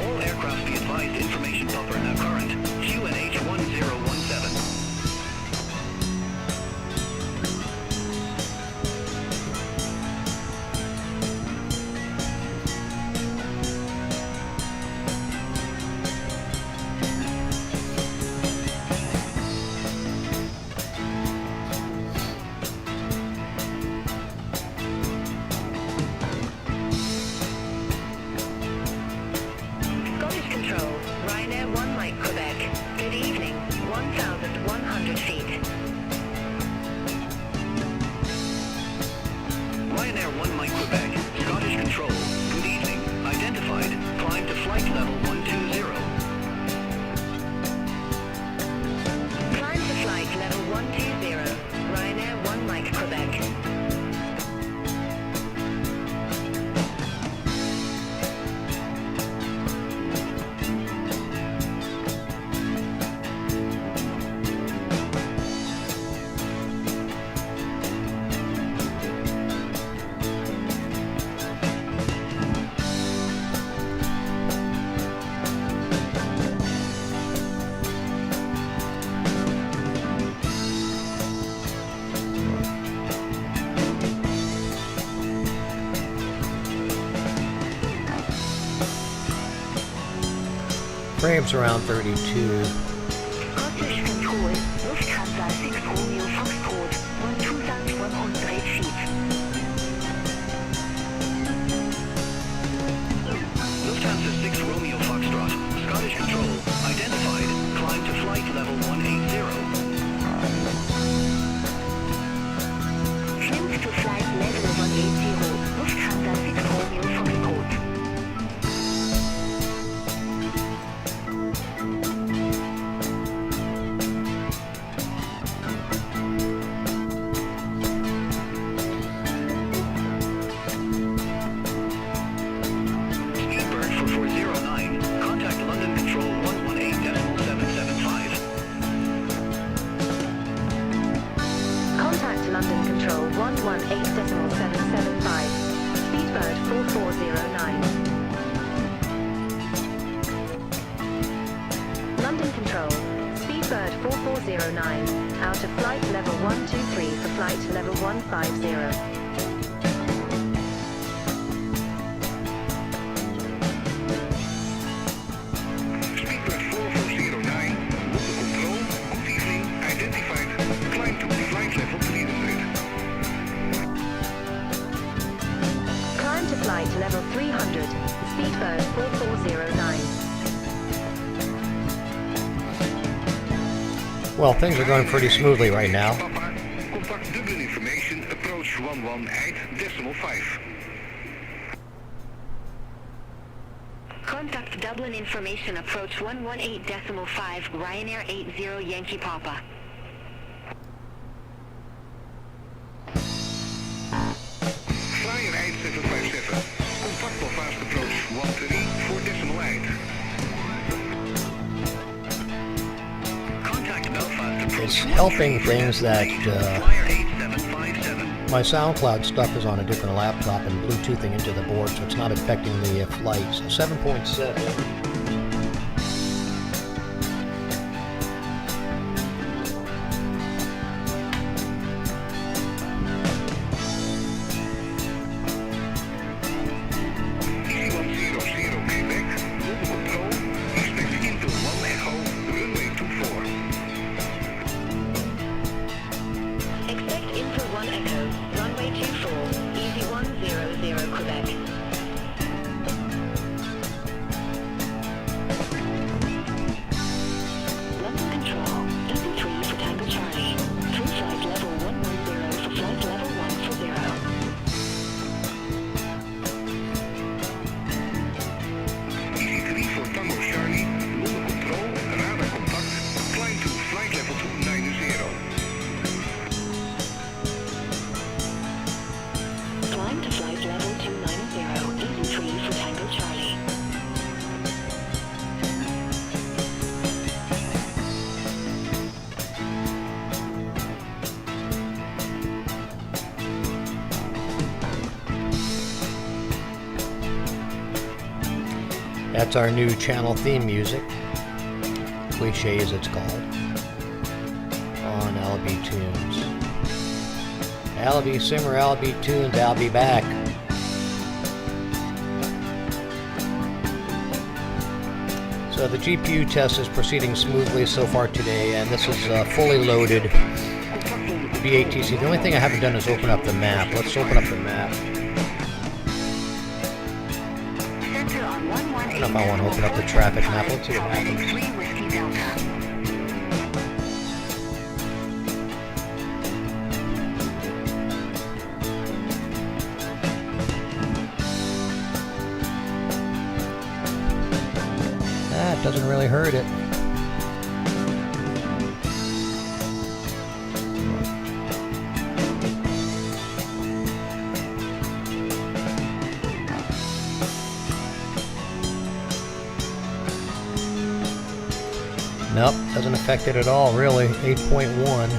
All aircraft be advised information buffer now current. QNH 1017. Scottish Control, Ryanair 1 Mike Quebec. Good evening, 1,100 feet. Ryanair 1 Mike Quebec, Scottish Control, good evening, identified, climb to flight level 120. Climb to flight level 120, Ryanair 1 Mike Quebec. Frames around 32. Scottish Control, Lufthansa 6 Romeo Foxtrot, 1,100 feet. Lufthansa 6 Romeo Foxtrot, Scottish Control, identified, climb to flight level 180. Climb to flight level 180, Lufthansa 6 Romeo Foxtrot. Speedbird for 409, contact London Control 118.775. Contact London Control 118.775. Speedbird 4409. London Control, Speedbird 4409, out of flight level 123 for flight level 150. Speedbird 4409, London Control, good evening, identified, climb to flight level 300. Climb to flight level 300, Speedbird 4409. Well, things are going pretty smoothly right now. Papa, contact Dublin information, approach 118.5. Contact Dublin information approach 118.5, Ryanair 80 Yankee Papa. Flyer 8757, contact Belfast approach 134.8. Contact Belfast approach It's helping things that Flyer 8757. my SoundCloud stuff is on a different laptop and Bluetoothing into the board, so it's not affecting the flight. So 7.7. Easy 100 Quebec, London Control, expect into 1 Echo, runway 24. Expect info 1 Echo, runway 24, Easy 100 Quebec. London Control, Easy 3 for Tango Charlie, through flight level 110 for flight level 140. Easy 3 for Tango Charlie, London Control, radar contact, climb to flight level 290. That's our new channel theme music, Cliche as it's called, on LB Tunes. LB Simmer, LB Tunes, I'll be back. So the GPU test is proceeding smoothly so far today, and this is fully loaded BATC. The only thing I haven't done is open up the map. Let's open up the map. I don't know if I want to open up the traffic map. Let's see what happens. That doesn't really hurt it. Nope, doesn't affect it at all, really. 8.1.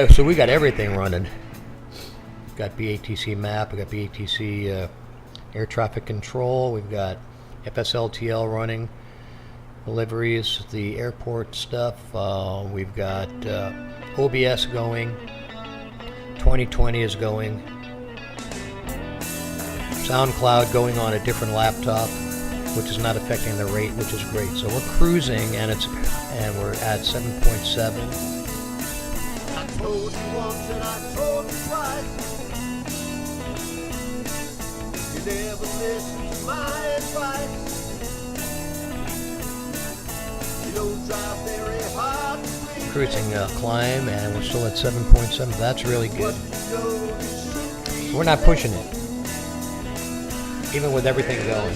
So we got everything running. We've got BATC map, we got BATC air traffic control, we've got FSLTL running, deliveries, the airport stuff, we've got OBS going, 2020 is going, SoundCloud going on a different laptop, which is not affecting the rate, which is great. So we're cruising, and we're at 7.7. I told you once and I told you twice. You never listen to my advice. You don't drive very hard to please. Cruising climb, and we're still at 7.7. That's really good. We're not pushing it, even with everything going.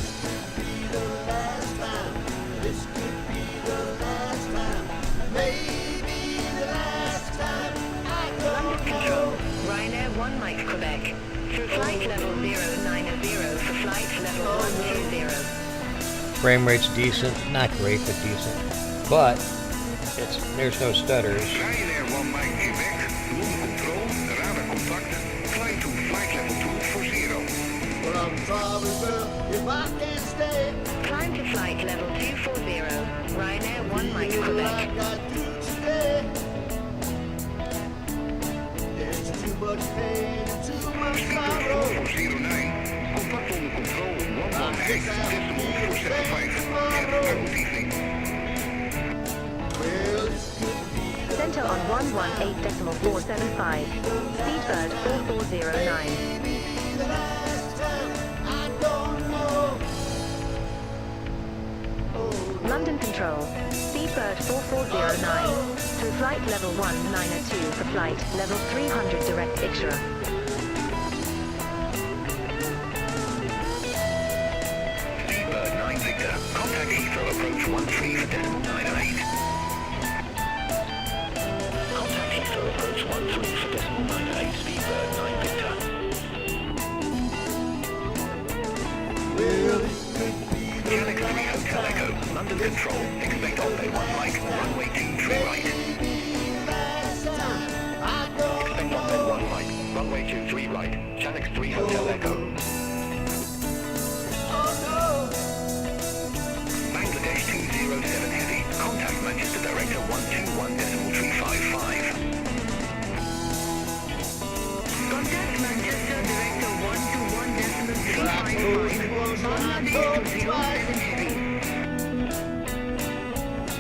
Flight level 090 for flight level 120. Frame rate's decent, not great, but decent. But there's no stutters. Ryanair 1 Mike Quebec, room control, radar contacten, climb to flight level 2 for 0. Well, I'm sorry, girl, if I can't stay. Climb to flight level 240. Ryanair 1 Mike Feel Quebec. like I do today. There's too much pain and too much sorrow. 409. Contact onder controle 118 decimal 475. Have a good evening. Well, it's good to be Center on 118.475. Speedbird 4409. the last time. I don't know. Oh, London Control. Speedbird 4409. Through flight level 192 for flight level 300 direct Ikshara. Speedbird 9 Victor. Contact Heathrow approach 13 for decimal 98. Contact Heathrow approach 13 for decimal 98. Speedbird 9 Victor. well, it's good to be the Galaxy Hotel Echo. London Control, expect Osprey 1 Mike, runway 23 right. Expect Osprey 1 Mike, runway 23 right, Channix 3 Hotel Echo. Bangladesh 207 Heavy, contact Manchester Director 121.355. Contact Manchester Director 121.355. Bangladesh 207 Heavy.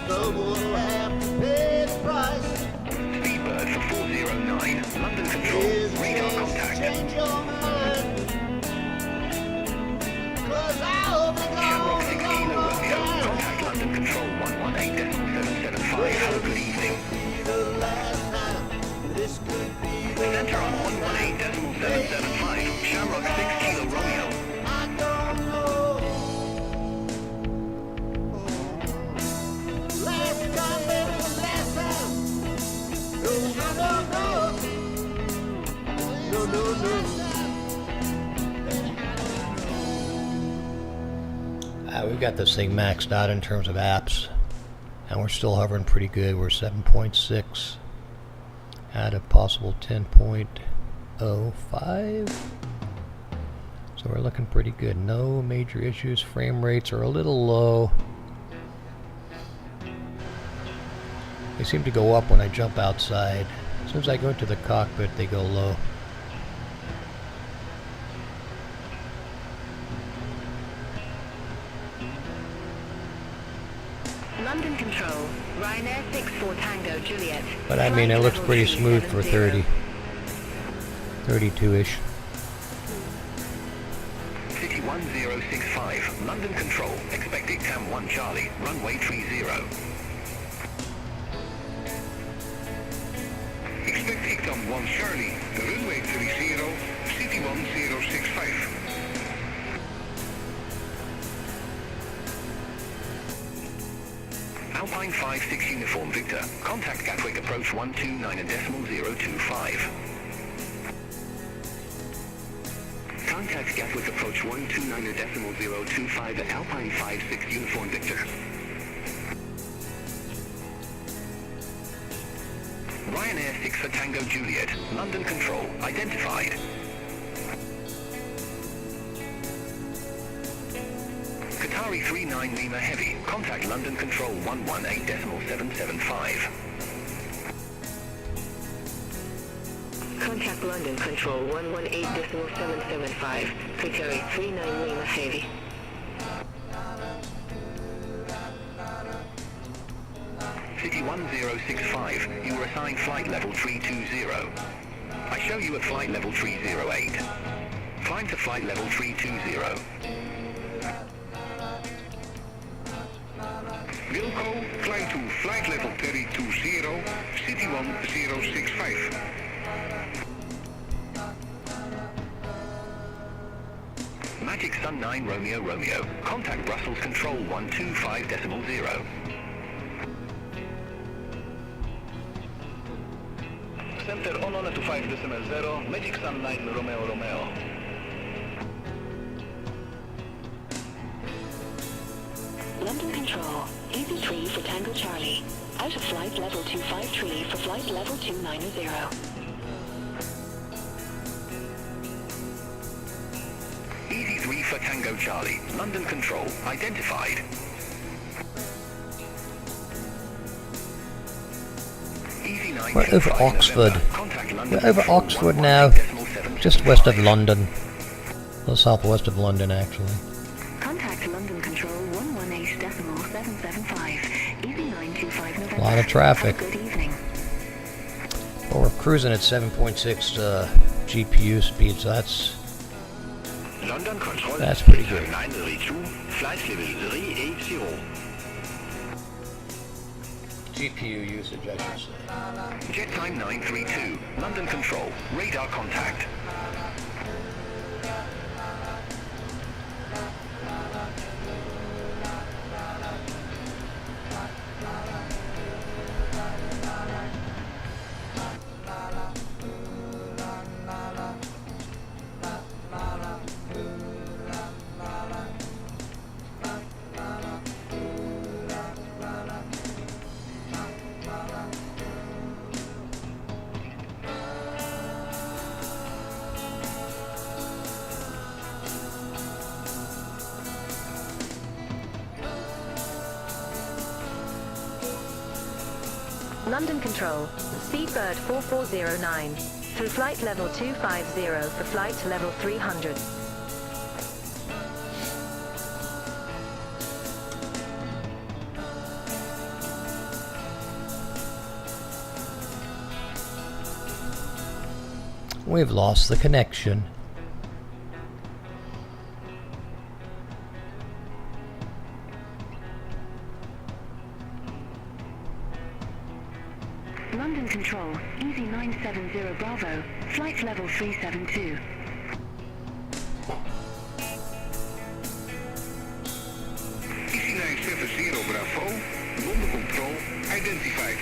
Someone will have to pay the price. Speedbird for 409, London Control, radar contact. Change your mind. 'Cause I hope it's Shamrock 6 Kilo all Romeo, right. contact London Control 118.775. Have a good evening. The last time this could be the Center on 118.775, Shamrock 6 Kilo Romeo. I don't know. Last time, baby, the last time. No, no, no, no. No, no, no. We've got this thing maxed out in terms of apps, and we're still hovering pretty good. We're 7.6 out of possible 10.05. So we're looking pretty good. No major issues. Frame rates are a little low. They seem to go up when I jump outside. As soon as I go into the cockpit, they go low. London Control, Ryanair 64 Tango Juliet. But I mean, it looks pretty smooth for 30. 32-ish. City 1065, London Control, expect ICTAM 1 Charlie, runway 30. Expect ICTAM 1 Charlie, runway 30, City 1065. Alpine 56 Uniform Victor, contact Gatwick approach 129.025. Contact Gatwick approach 129.025 at Alpine 56 Uniform Victor. Ryanair 6 for Tango Juliet, London Control, identified. Qatari 39 Lima Heavy, contact London Control 118.775. Contact London Control 118.775. Qatari 39 Lima Heavy. City 1065, you were assigned flight level 320. I show you at flight level 308. Climb to flight level 320. Wilco, climb to flight level 320, City 1065. Magic Sun 9 Romeo Romeo, contact Brussels Control 125.0. Center on 125.0, Magic Sun 9 Romeo Romeo. London Control, Easy 3 for Tango Charlie. Out of flight level 253 for flight level 290. Easy 3 for Tango Charlie, London Control, identified. Easy 9 We're over 5 Oxford. November. Contact London We're over Control Oxford now, 118.775. just west of London. A little southwest of London, actually. Contact London Control 118.775. Easy 925 November. A lot of traffic. Have a good evening. Well, we're cruising at 7.6 GPU speed, so that's London Control, That's pretty good. 932, flight level 380. GPU usage, I should say. Jet time 932, London Control, radar contact. London Control, Speedbird 4409, through flight level 250 for flight level 300. We've lost the connection. London Control, Easy 970 Bravo, flight level 372. Easy 970 Bravo, London Control, identified.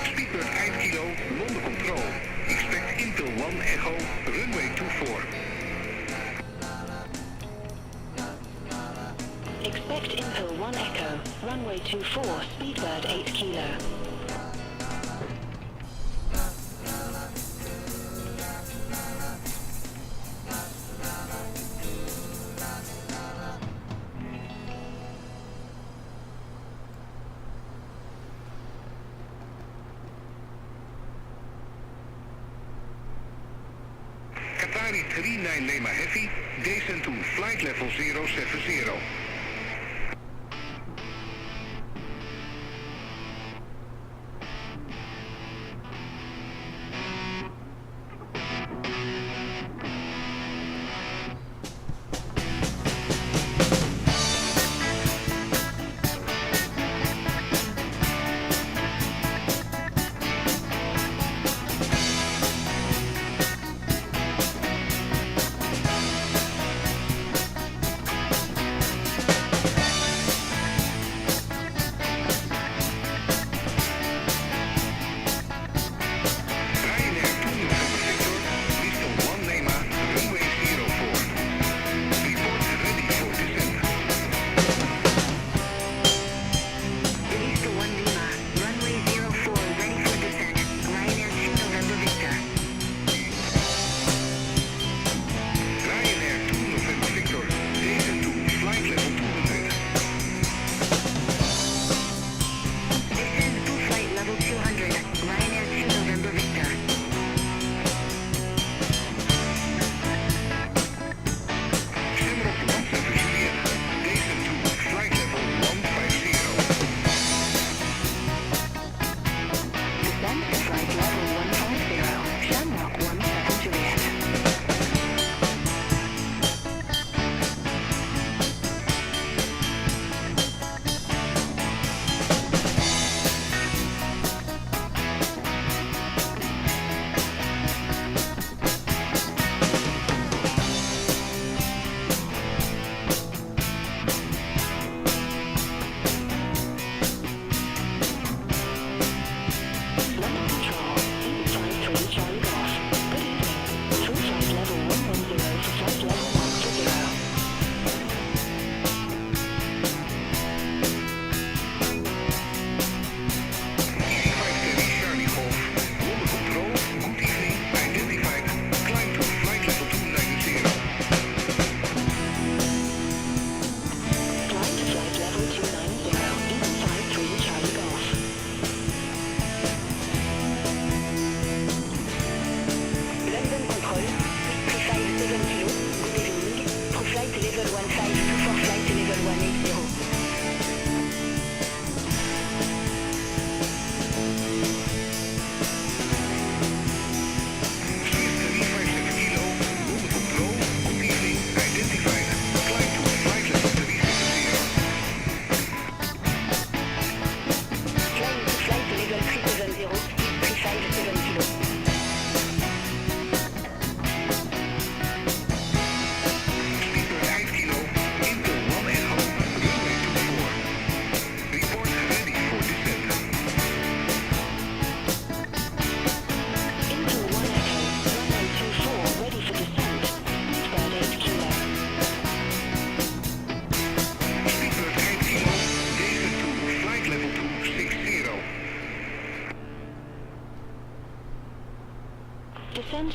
Speedbird 5 Kilo, London Control. Expect Intel 1 Echo, runway 24. Expect Impel 1 Echo, runway 24, Speedbird 8 Kilo. Qatari 39 Lima Heavy, descend to flight level 070.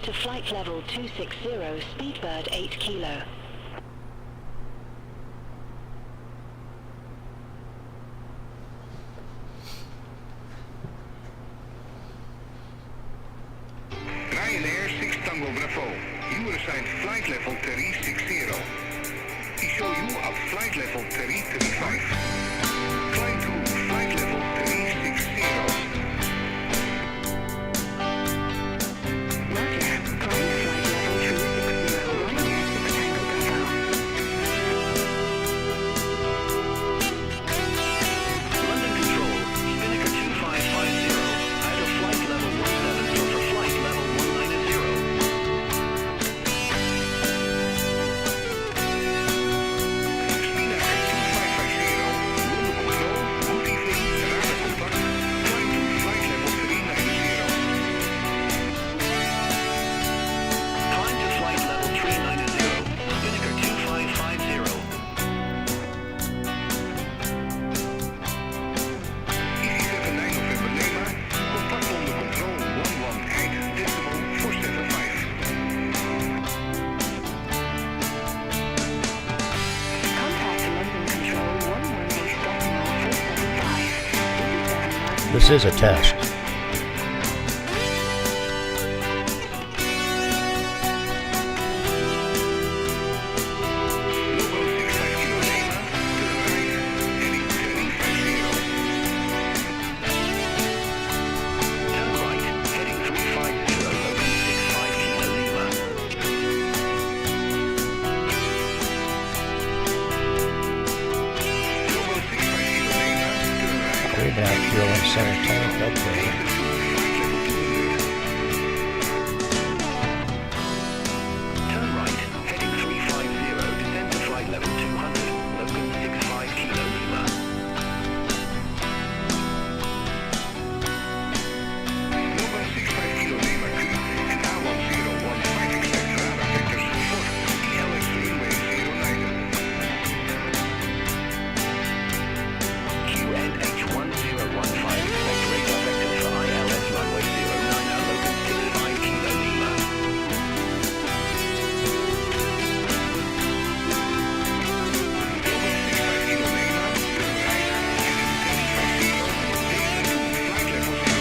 Out of flight level 260, Speedbird 8 kilo. Ryanair 6 Tango Bravo. You are assigned flight level 360. We show you at flight level 335. Climb to flight level 360. Roger. Climb to flight level 360. Ryanair 6 Tango Bravo. London Control, Spinnaker 2550, out of flight level 170 for flight level 190. Spinnaker 2550. London Control, good evening, radar contact. Climb to flight level 390. Climb to flight level 390, Spinnaker 2550. Easy 79 November Lima. Contact London Control 118.475. Contact London Control 118.475. This is a test. Logo 65 Kilo Lima. Turn right, heading 350. Turn right, heading 350, local 65 Kilo Lima. Logo 65 Kilo Lima. Turn right. Way down fuel in center tank. Okay. Turn right, heading 350, descend to flight level 200, local 65 Kilo Lima. Logo 65 Kilo Lima Q and A1015 expect radar vectors for ELS runway 09. QNH1015, expect radar vector for ILS runway 09, now local 65 Kilo Lima. Logo 65 Kilo Lima. Turn right, heading 350. Descend to flight level 070.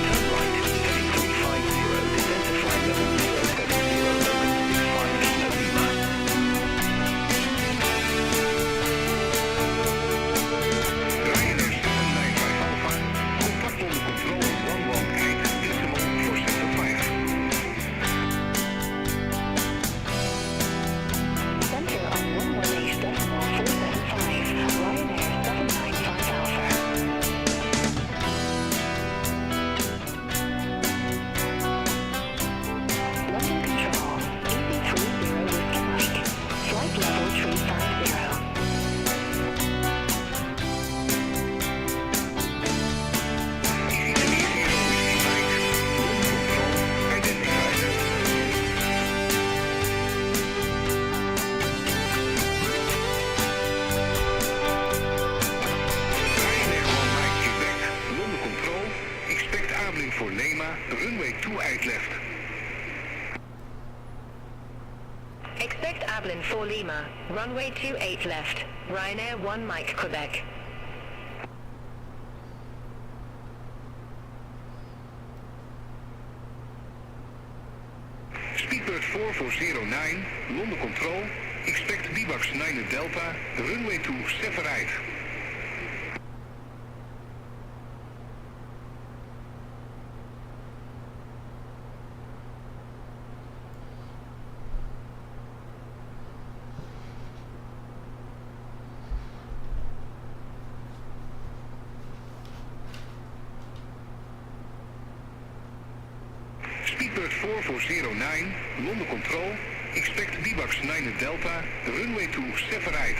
Turn right, heading 350, descend to flight level 070, local 65 Kilo Lima. Ryanair 795 Alpha. Contact London Control 118.475. Center on 118.475. Ryanair 795 Alpha. London Control, EV30 Whiskey Mike. Flight level 350. Easy 30 Whiskey Mike. London Control identified. Ryanair 1 Mike Quebec. London Control. Expect Abeling voor Lima. Runway 28 left. Expect Ablin 4 Lima, runway 28 left, Ryanair 1 Mike Quebec. Speedbird 4409. London Control. Expect Bivax 9 Delta. Runway to 7 right. Speedbird 4409. London Control. Expect Bivax 9 Delta. Runway to 7 right.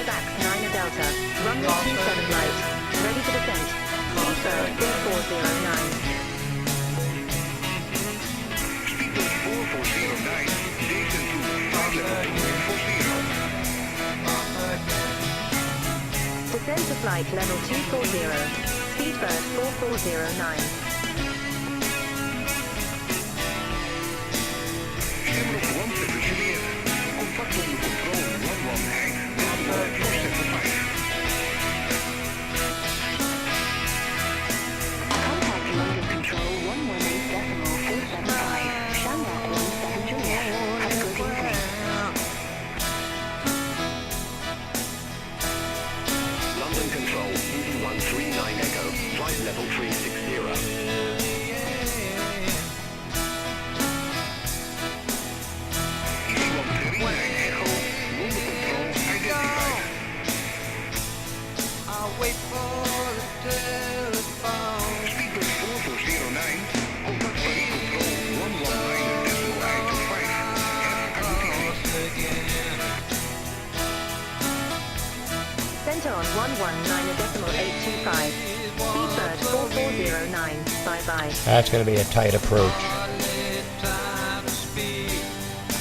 buyback 9 Delta, runway 27 right, ready for descent. Speedbird 4409. Speedbird 4409, descend to flight level 240. Descend to flight level 240. Speedbird 4409. Shamrock 17 Juliet, contact onder controle 118, Bravo 475. Contact London Control 118.475. Shamrock 17 Juliet. Have a good evening. London Control, EV139 Echo, flight level 360. EV139 Echo, London control identified. I'll wait for the telephone. Speedbird 4409, contact Paris control 119.925. Have a good evening. Center on 119.825. Speedbird 4409. Bye-bye. That's going to be a tight approach.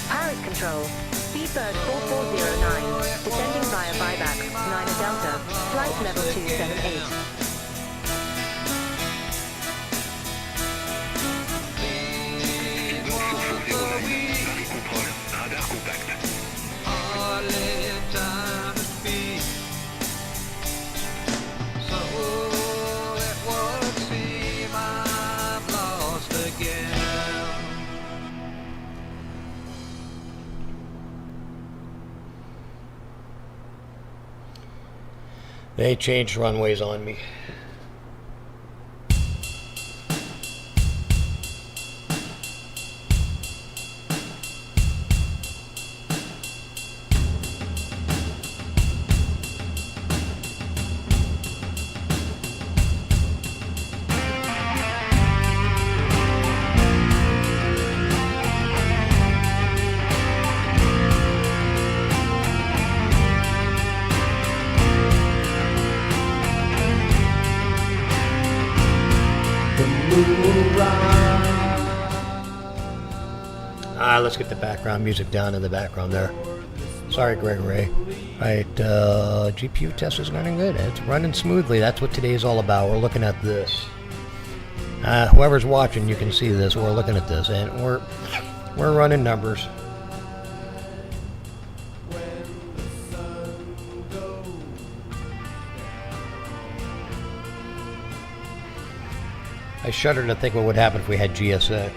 Paris Control. Speedbird 4409. Descending via buyback 9 Delta. Flight level 278. Speedbird 4409, Paris control, radar contact. They changed runways on me. Let's get the background music down in the background there. Sorry, Gregory. Right, GPU test is running good. It's running smoothly. That's what today's all about. We're looking at this. Whoever's watching, you can see this. We're looking at this, and we're running numbers. I shudder to think what would happen if we had GSX.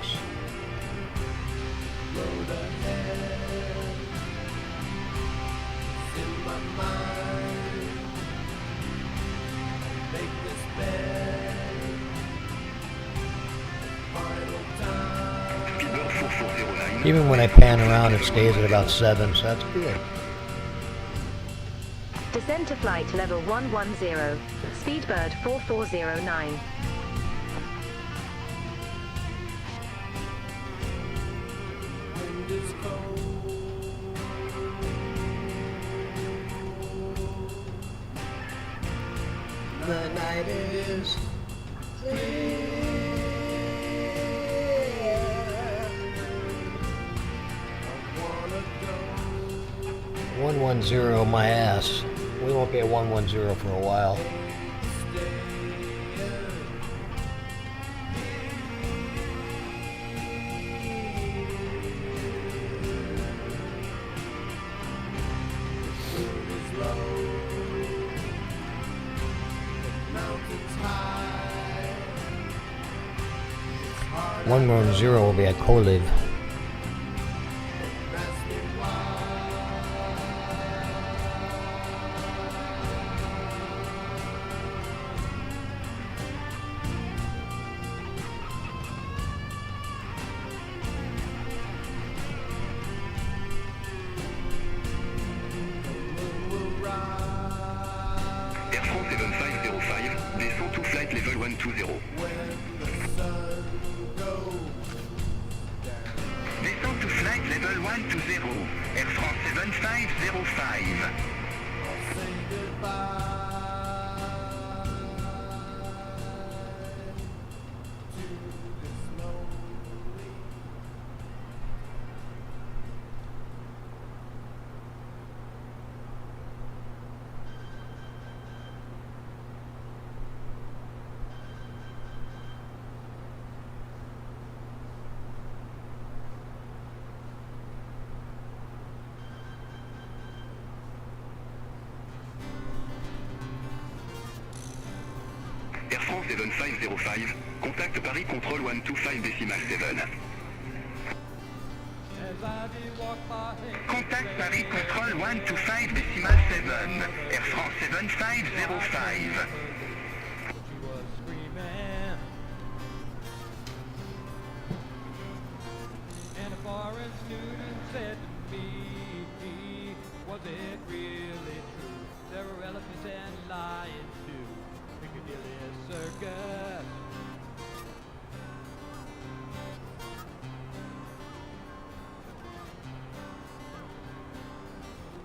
Speedbird 4409. Even when I pan around, it stays at about 7, so that's good. Descend to flight level 110. Speedbird 4409. The night is clear. 110 my ass. We won't be at 110 for a while. One more zero will be at Koliv. Air France 7505, descend to flight level 120. Descend to flight level 120, Air France 7505. say goodbye to this lonely. Air France 7505, contact Paris Control 125.7. As I did walk by him, Contact Paris Control 125.7, Air France 7505. she was screaming. And a foreign student said to me, was it really true? There were elephants and lions too. Piccadilly Circus.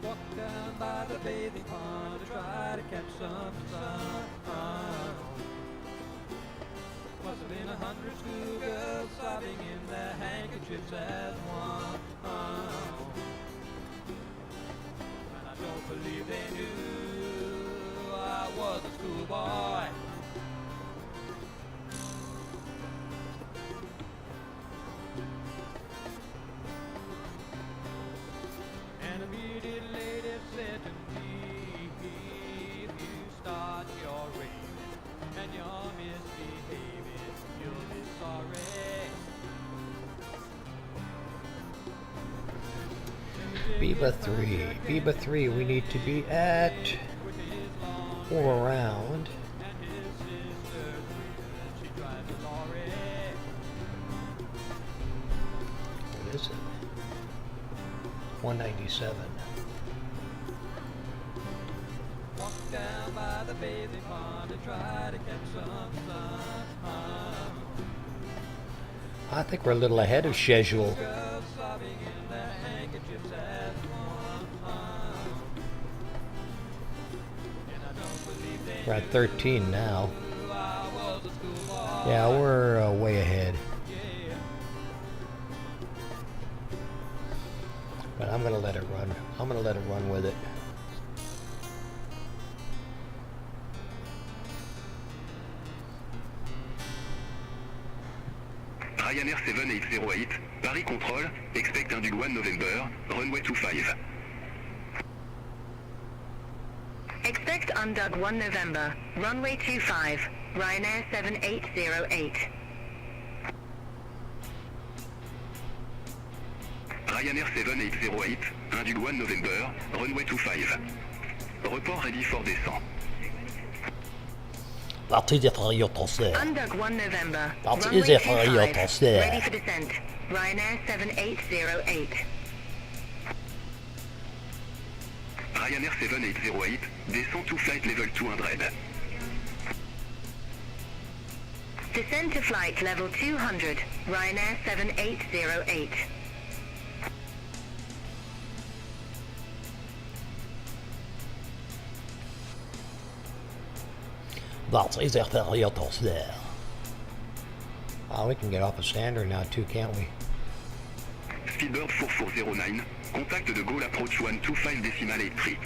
Walked down by the bathing pond to try to catch some sun. Must have been 100 schoolgirls sobbing in their handkerchiefs as one. And I don't believe they knew I was a schoolboy. And a bearded lady said to me, if you start your raving and you're misbehaving, you'll be sorry. Biba 3. Biba 3, we need to be at or around. And his sister, she drives a lorry. What is it? 197. Walked down by the bathing pond to try to catch some sun. I think we're a little ahead of schedule. Girls sobbing in their handkerchiefs as one. And I don't believe they We're at 13 now. knew I was a schoolboy. Yeah, we're way ahead. Yeah. But I'm gonna let it run. I'm gonna let it run with it. Ryanair 7808, Paris Control, expect Induc 1 November, runway 25. Expect Undug 1 November, runway 25, Ryanair 7808. Ryanair 7808, Induc 1 November, runway 25. Report ready for descent. Dat is het Ryanair. Undug 1 November, Dat runway is even 25, Ryanair. ready for descent, Ryanair 7808. Ryanair 7808, descent to flight level 200. Descend to flight level 200, Ryanair 7808. Dat is echt Ryanair. Oh, we can get off a standard now too, can't we? Speedbird 4409, contact de Gaulle approach 125.83.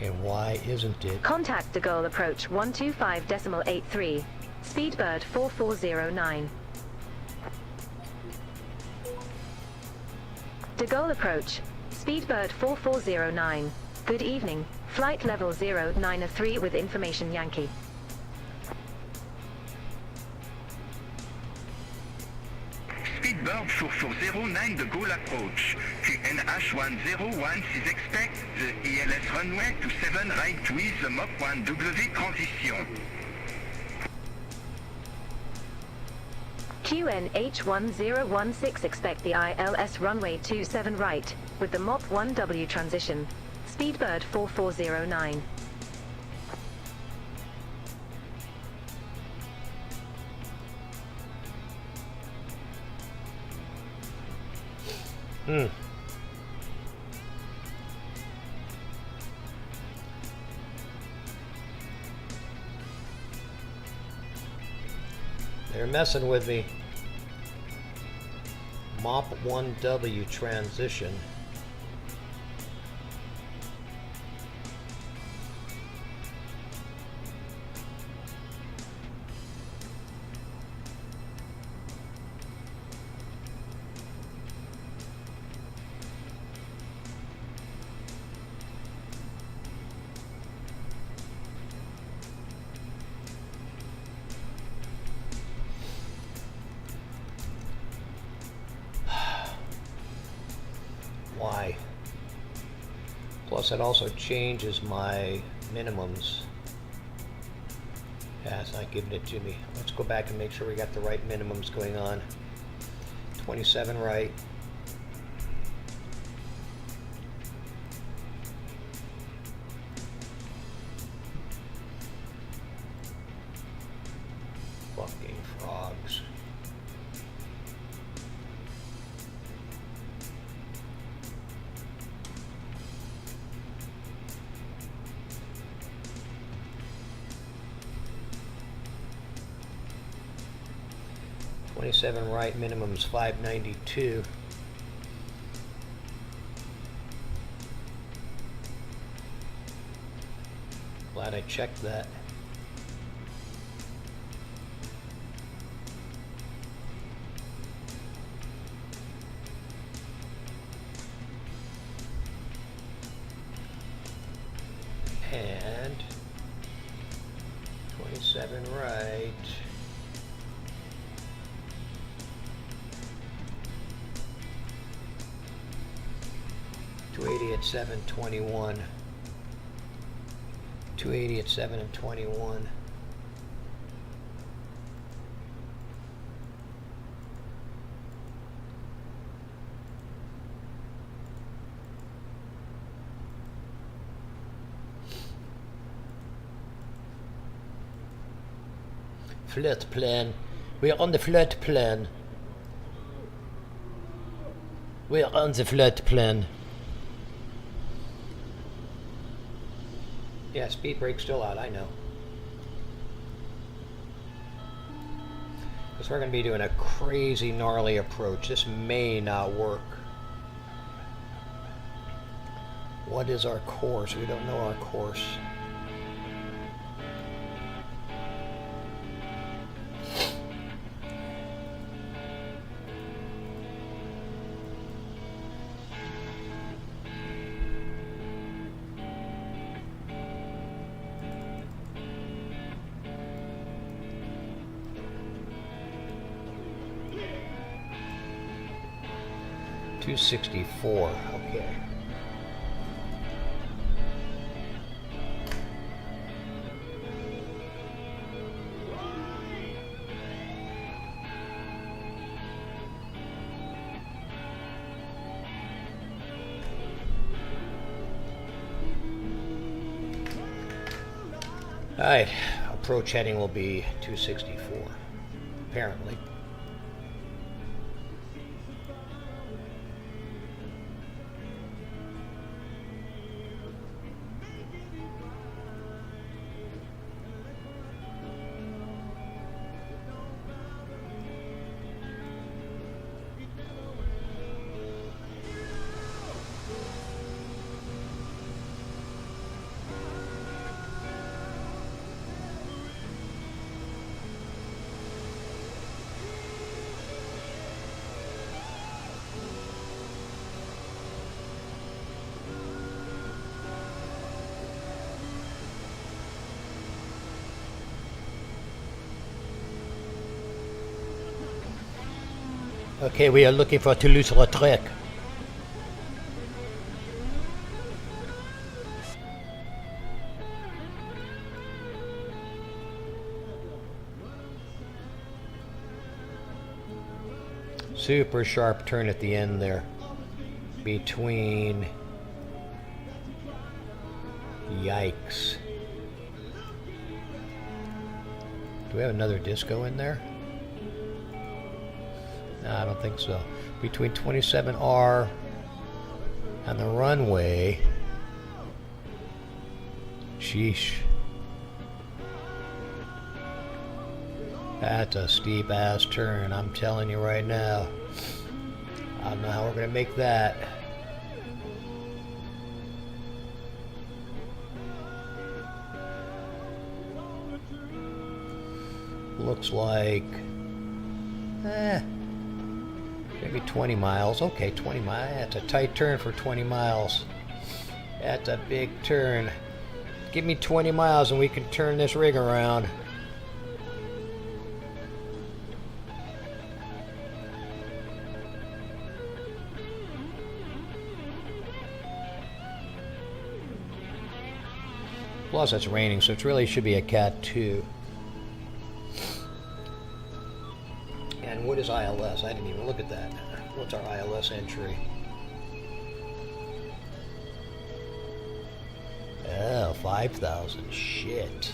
And why isn't it? Contact De Gaulle approach 125.83. Speedbird 4409. De Gaulle approach. Speedbird 4409. Good evening. Flight level 093 with information Yankee. Speedbird 4409 de Gaulle approach. QNH 1016 expect the ELS runway 27 right with the Mach 1W transition. QNH1016 expect the ILS runway 27 right, with the MOP 1W transition. Speedbird 4409. They're messing with me. MOP 1W transition. Why? Plus it also changes my minimums. Yeah, it's not giving it to me. Let's go back and make sure we got the right minimums going on. 27 right. Fucking frogs. .27 right, minimum's 592. Glad I checked that. And 27 right. .280 at 721. 280 at 7 and 21. Flood plan. We're on the flood plan. We're on the flood plan. Yeah, speed brake's still out, I know. Because we're going to be doing a crazy gnarly approach. This may not work. What is our course? We don't know our course. .264, okay. Alright, approach heading will be 264, apparently. Okay, we are looking for Toulouse-Lautrec. Super sharp turn at the end there. Between... Yikes. Do we have another disco in there? No, I don't think so. Between 27R and the runway. Sheesh. That's a steep ass turn, I'm telling you right now. I don't know how we're gonna make that. Looks like maybe 20 miles. Okay, 20 miles. That's a tight turn for 20 miles. That's a big turn. Give me 20 miles and we can turn this rig around. Plus it's raining, so it really should be a Cat 2. And what is ILS? I didn't even look at that. What's our ILS entry? Oh, 5,000. Shit.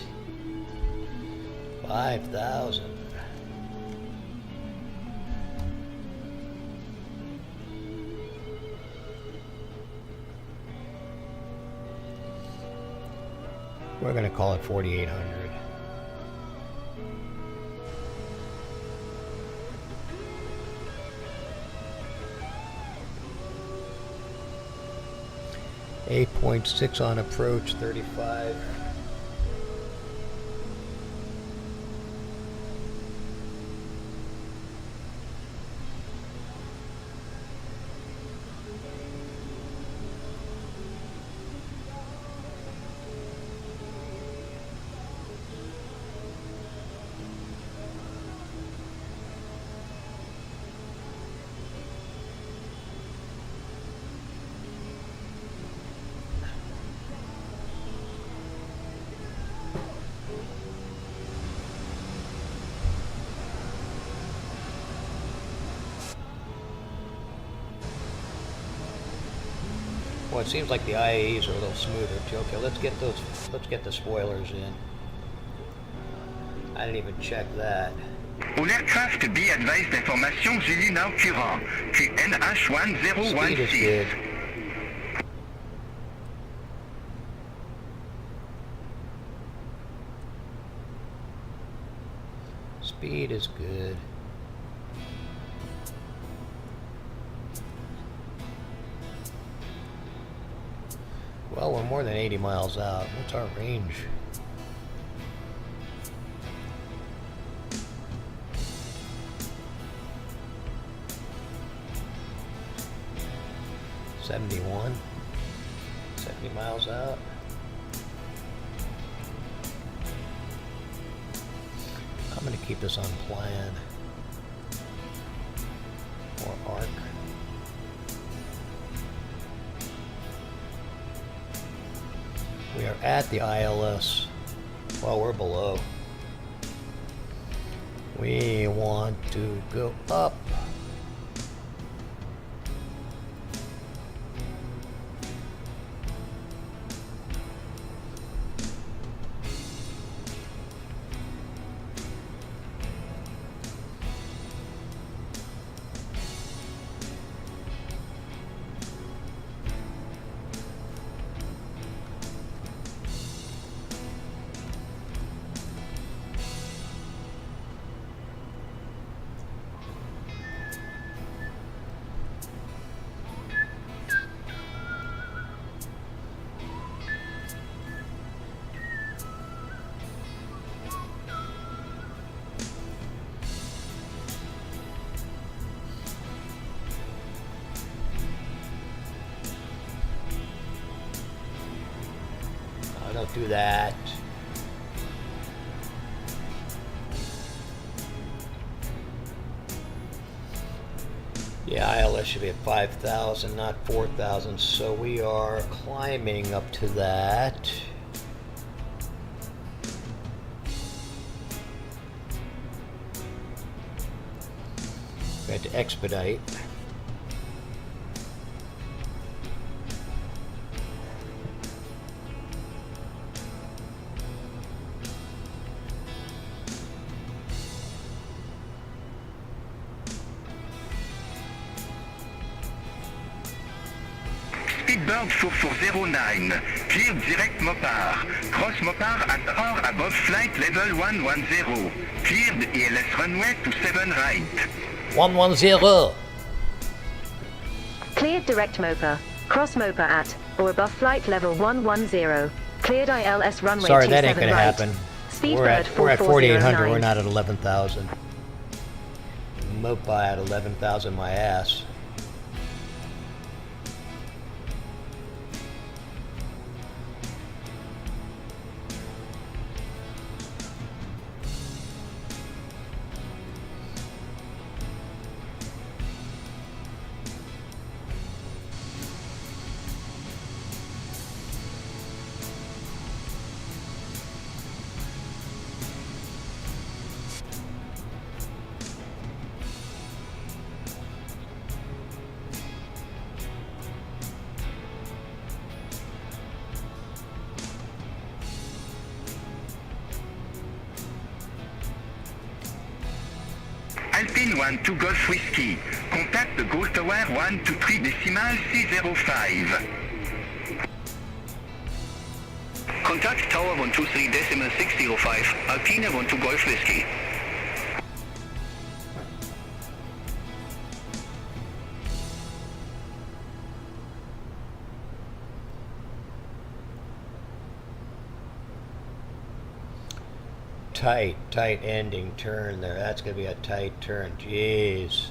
5,000. We're going to call it 4,800. .6 on approach, 35. Well, it seems like the IAEs are a little smoother too. Okay, let's get the spoilers in. I didn't even check that. All aircraft be advised d'information Julie now current. QNH1016. Speed is good. Speed is good. Well, we're more than 80 miles out. What's our range? $71. 70 miles out. I'm going to keep this on plan. Or arc. We are at the ILS. Well, we're below. We want to go up. Don't do that. Yeah, ILS should be at 5,000, not 4,000, so we are climbing up to that. We had to expedite. Speedbird 4409. Clear direct Mopar. Cross Mopar at or above flight level 110. Cleared ELS runway 27 right. 110. Cleared direct Mopa. Cross Mopa at or above flight level 110. Cleared ILS runway Sorry, 27 that ain't gonna right. happen. Speedbird We're at 4,800. 4409. We're not at 11,000. Mopa at 11,000. My ass. Alpine 12 Golf Whiskey. Contact the Ghost Tower 123 decimal C05. Contact Tower 123 decimal 605, Alpine 12 Golf Whiskey. Tight ending turn there. That's gonna be a tight turn. Jeez.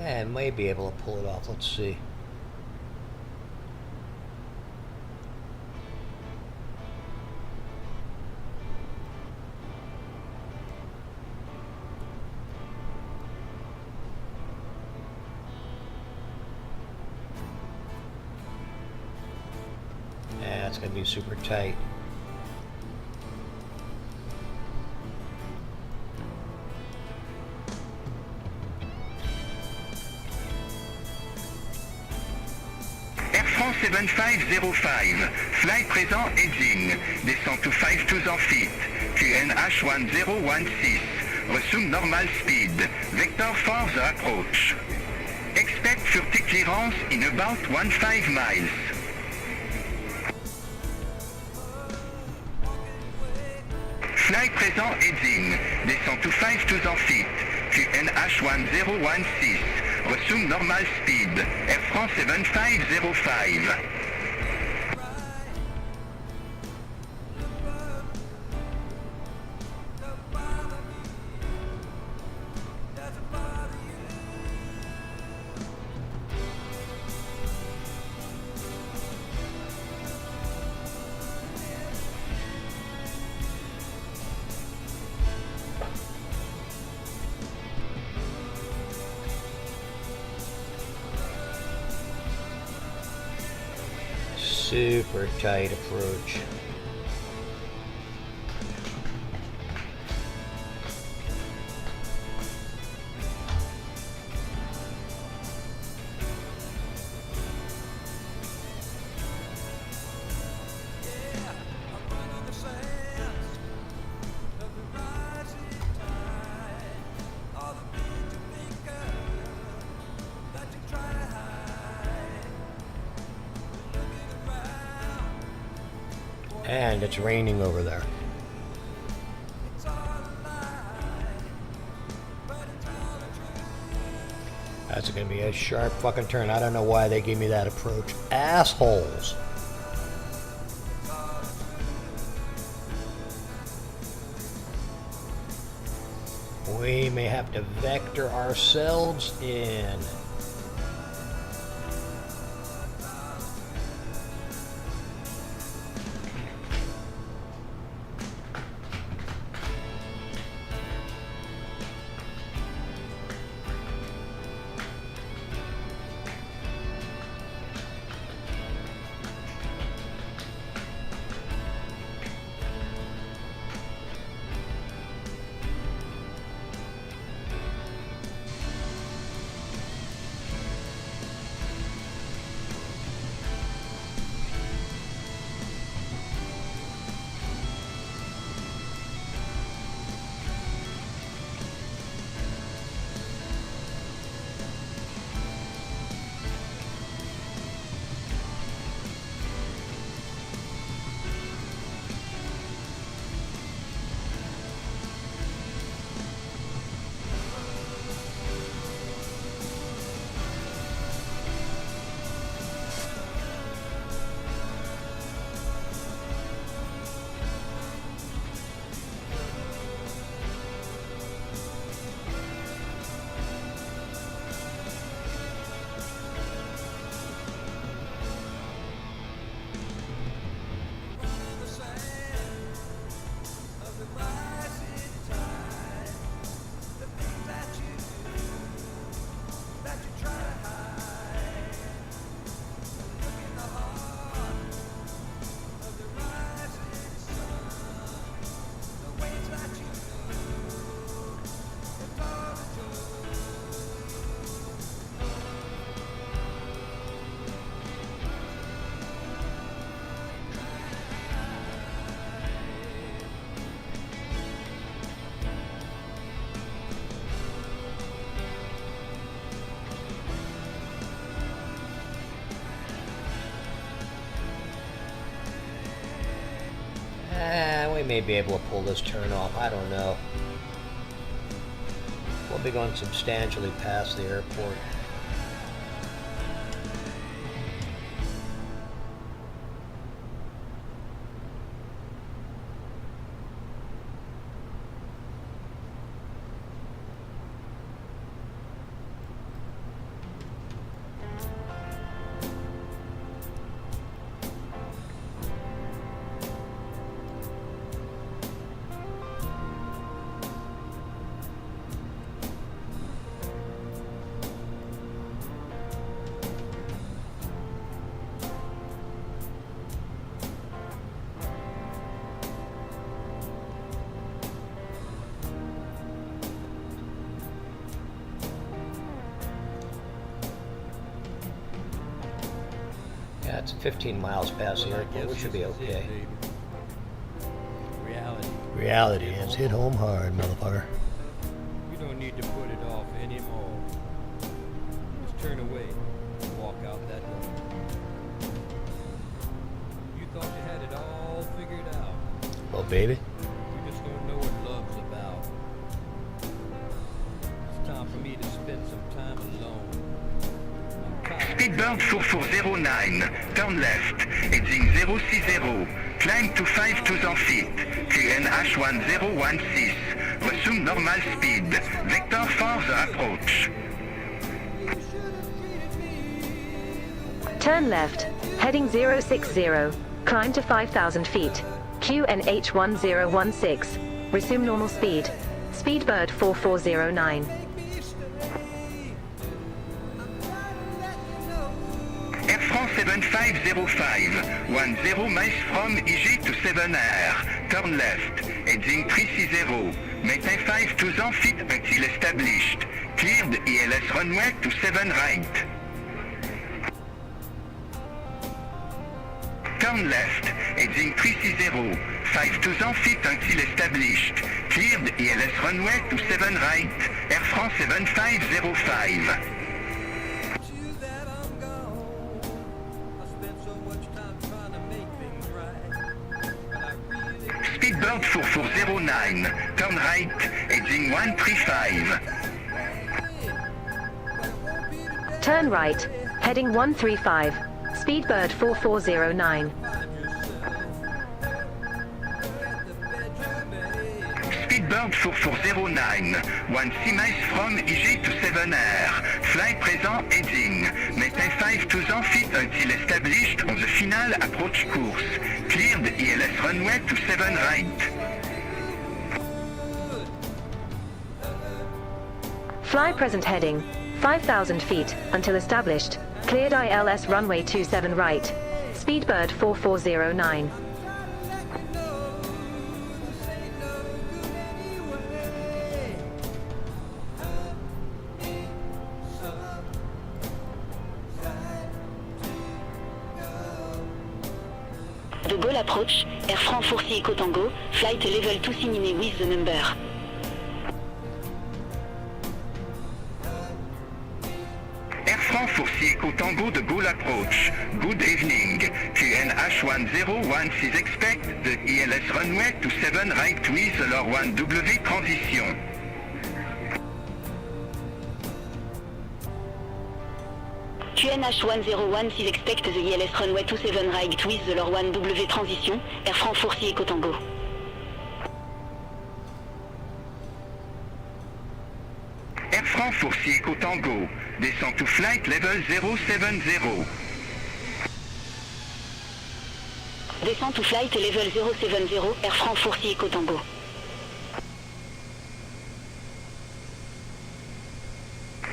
I may be able to pull it off. Let's see. Yeah, it's gonna be super tight. Air France 7505. Flight présent edging. Descend to 5200 feet. QNH 1016. Resume normal speed. Vector for the approach. Expect furtive clearance in about 15 miles. Flight présent edging. Descend to 5200 feet. QNH 1016. Resume normal speed. Air France 7505. Super tight approach. And it's raining over there. That's gonna be a sharp fucking turn. I don't know why they gave me that approach. Assholes. We may have to vector ourselves in. We may be able to pull this turn off. I don't know. We'll be going substantially past the airport. Yeah, it's 15 miles past the Well, I airport. We guess should be this is it, okay. baby. Reality. Reality is hit home hard, motherfucker. You don't need to put it off anymore. Just turn away and walk out that door. You thought you had it all figured out. Well, baby. You just don't know what love's about. It's time for me to spend some time alone. I'm tired. Speedbird 4409, turn left, heading 060, climb to 5,000 feet, QNH 1016, resume normal speed, vector for the approach. Turn left, heading 060, climb to 5,000 feet, QNH 1016, resume normal speed, Speedbird 4409. Air France 7505, 10 miles from EG to 7 Air, turn left, heading 360, maintain 5,000 feet until established, cleared ELS runway to 7 right. Turn left, heading 360, 5,000 feet until established, cleared ELS runway to 7 right, Air France 7505. You that I'm gone. I spent so much time trying to make things right. But I really Speedbird 4409, turn right, heading 135. Turn right, heading 135, Speedbird 4409. Speedbird 4409, 1 miles from EG to 7 Air, flight present heading, maintain 5,000 feet until established on the final approach course, cleared ELS runway to 7 right. Fly present heading, 5,000 feet, until established, cleared ILS runway 27 right, Speedbird 4409. De Gaulle approach, Air France 46 Echo Tango, flight level 2 Simine with the number. Air France 46 Echo Tango de Gaulle approach. Good evening. QNH 1016 expect the ELS runway to 7 right with LOR 1W transition. QNH 1016 expect the ELS runway 27 right with the LOR 1W transition, Air France 46 Echo Tango. Air France 46 Echo Tango, descend to flight level 070. Descend to flight level 070, Air France 46 Echo Tango.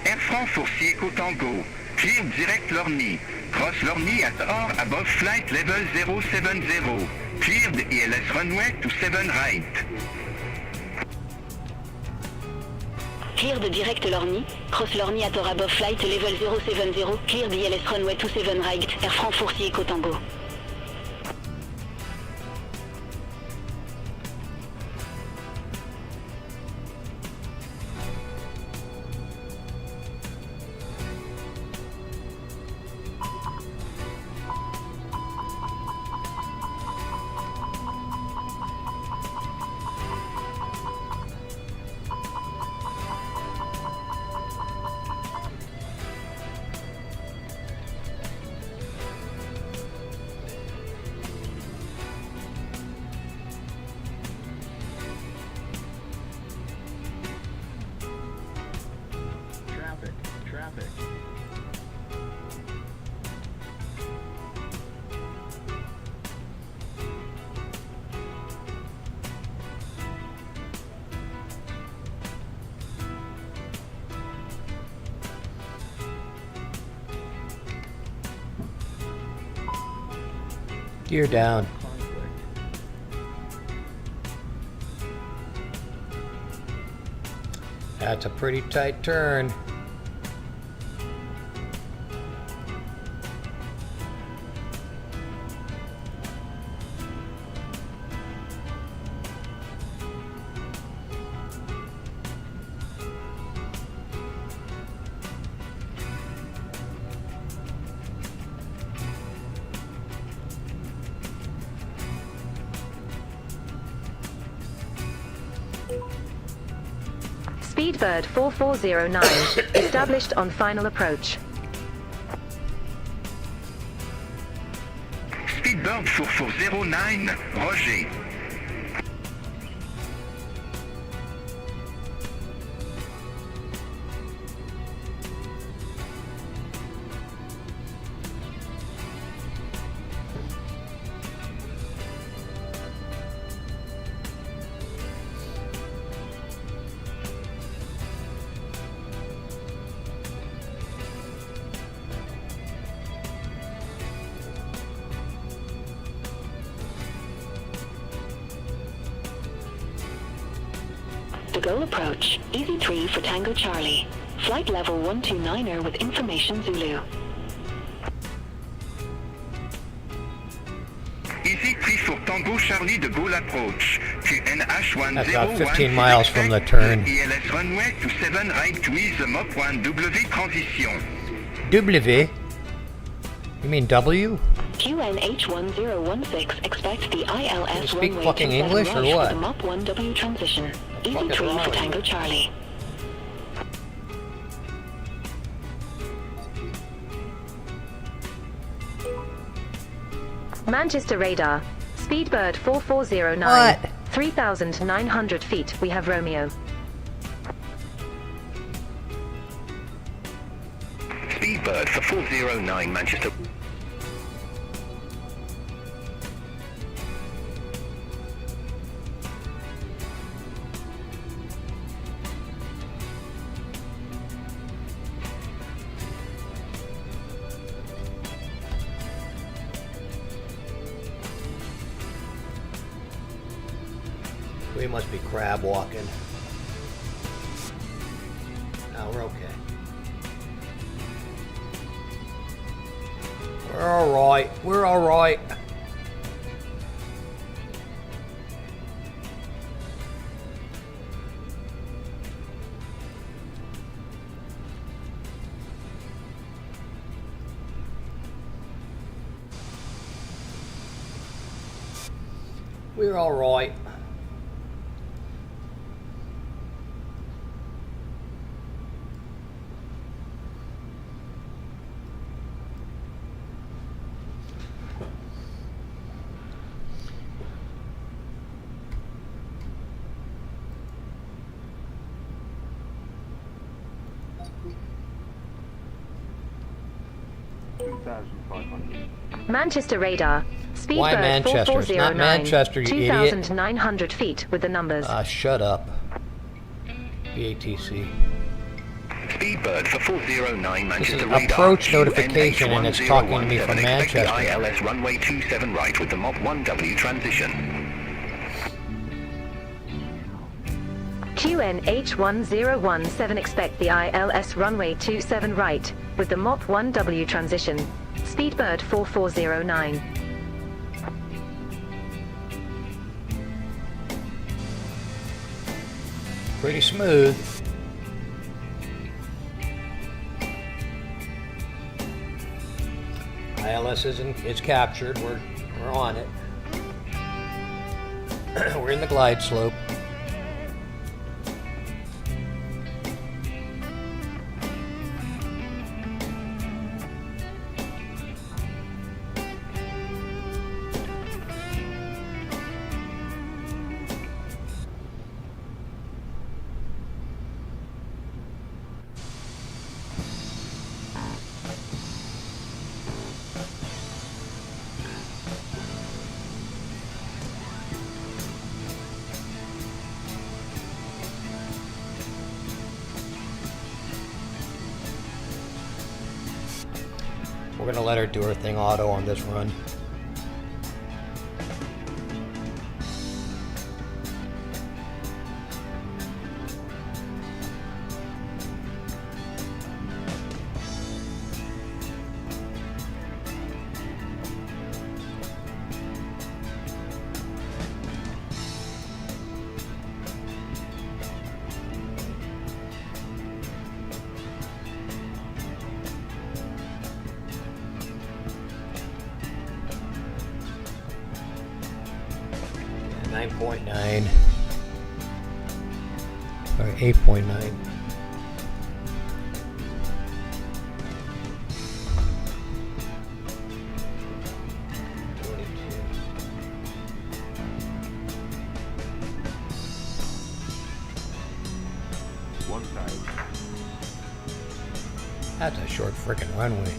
Air France 46 Echo Tango, clear direct Lorny, cross Lorny at or above flight level 070, cleared ELS runway to 7 right. Cleared direct Lorny, cross Lorny at or above flight level 070, cleared ELS runway 27 right, Air France 46 Echo Tango. Gear down. That's a pretty tight turn. Speedbird 4409, established on final approach. Speedbird 4409, Roger. The goal approach, Easy 3 for Tango Charlie. Flight level 129er with information Zulu. Easy 3 for Tango Charlie, de Gaulle approach. QNH10. That's about 15 miles from the turn. ELS runway 27 right to ease Mop 1 W transition. W? You mean W? QNH1016 expect the ILS You speak runway fucking 27 English or right what? for the Mop 1W transition. Easy fuck is 3 wrong for with you? Tango Charlie. Manchester radar. Speedbird 4409. What? 3,900 feet. We have Romeo. Speedbird for 409 Manchester. We must be crab walking. No, we're okay. We're alright. We're alright. We're alright. Manchester radar. Speedbird Why Manchester? It's not 4409. Manchester, you idiot. 2,900 feet with the numbers. Shut up. BATC. Speedbird for 409 Manchester is radar. approach notification and it's talking to me from QNH1017, expect the Manchester. ILS runway 27 right with the Mop 1W transition. QNH1017 expect the ILS runway 27 right, with the MOP 1W transition. Speedbird 4409. Pretty smooth. ILS is captured. We're on it. We're in the glide slope. We're gonna let her do her thing auto on this run. 9.9 or 8.9. One side. That's a short frickin' runway.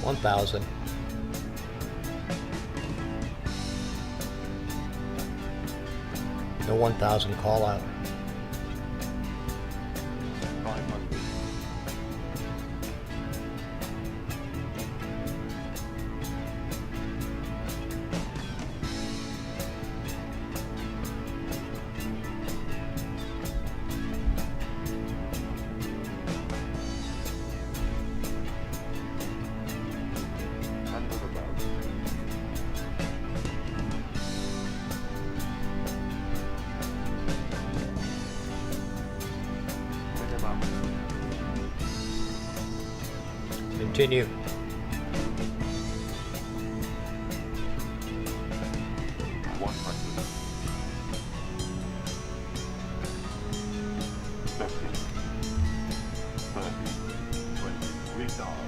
$1,000. No 1,000 call out. 500. Handle about. Minimum. Continue. $100. 50. 30. 20. Retard.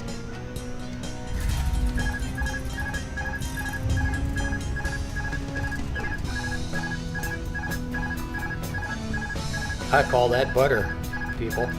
I call that butter, people.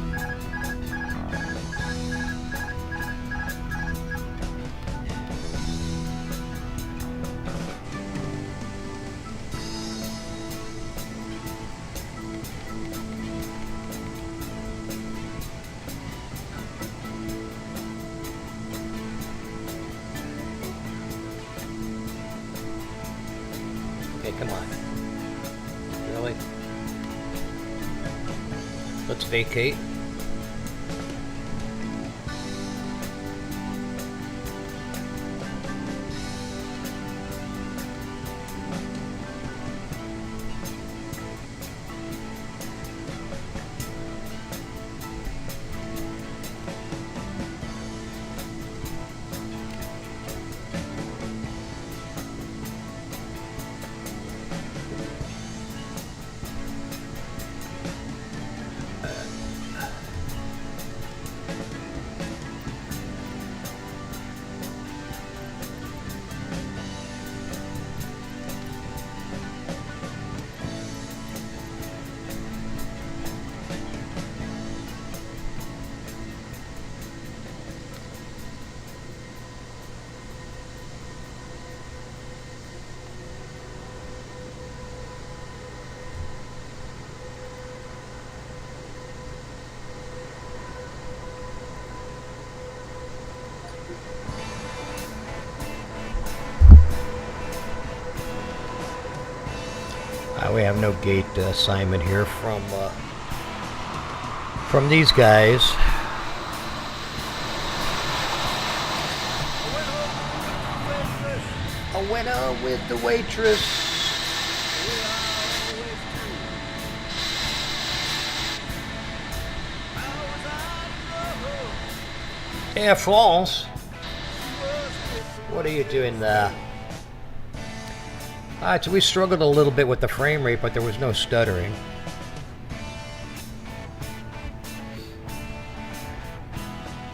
Okay, come on. Really? Let's vacate. We have no gate assignment here from these guys. A winner with the waitress. Air France. What are you doing there? Alright, so we struggled a little bit with the frame rate, but there was no stuttering.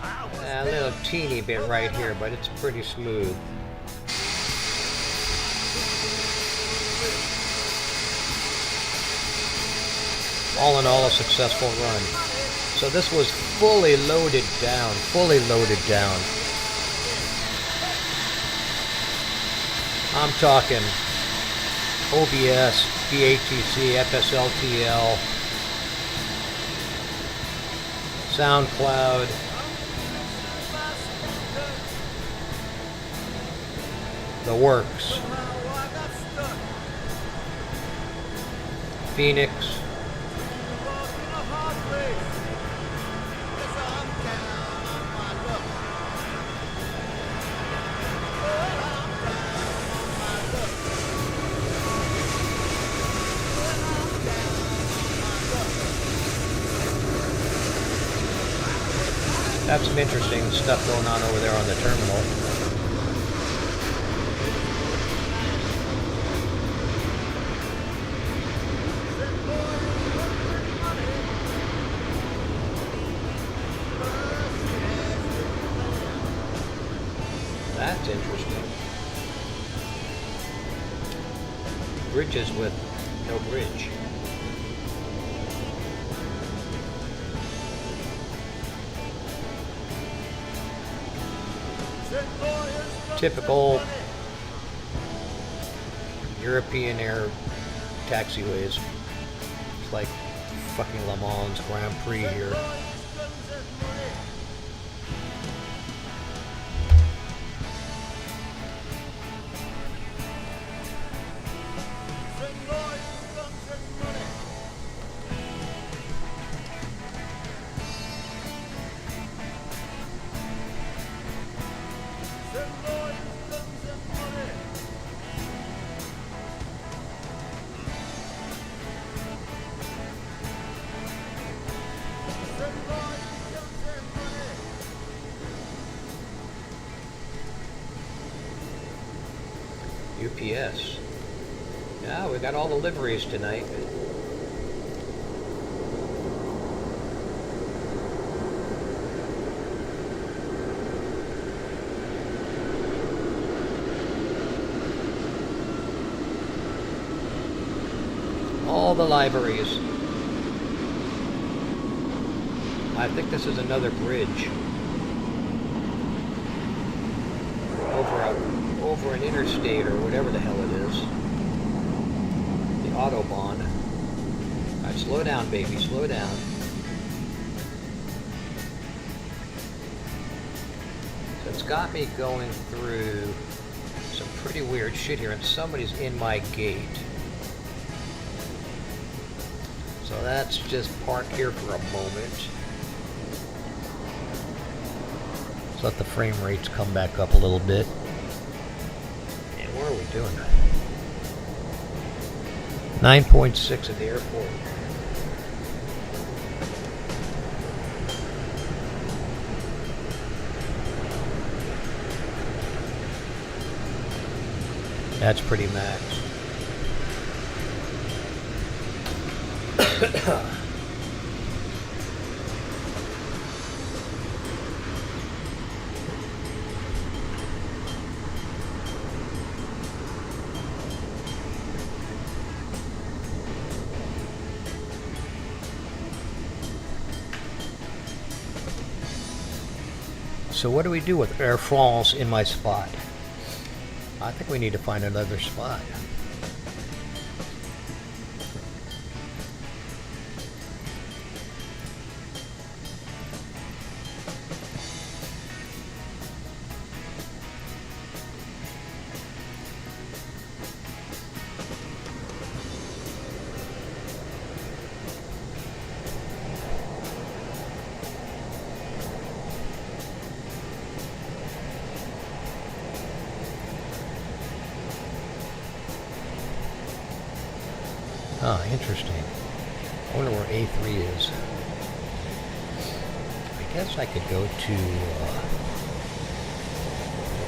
A little teeny bit right here, but it's pretty smooth. All in all, a successful run. So this was fully loaded down, I'm talking OBS, BATC, FSLTL, SoundCloud, the works, Phoenix, Got some interesting stuff going on over there on the terminal. That's interesting. Bridges with no bridge. Typical European air taxiways. It's like fucking Le Mans Grand Prix here. UPS. Yeah, we got all the liveries tonight. All the liveries. I think this is another bridge. Over an interstate or whatever the hell it is. The Autobahn. Alright, slow down, baby, slow down. So it's got me going through some pretty weird shit here, and somebody's in my gate. So that's just park here for a moment. Let's let the frame rates come back up a little bit. What are we doing? 9.6 at the airport. That's pretty max. So what do we do with Air France in my spot? I think we need to find another spot. Ah, interesting. I wonder where A3 is. I guess I could go to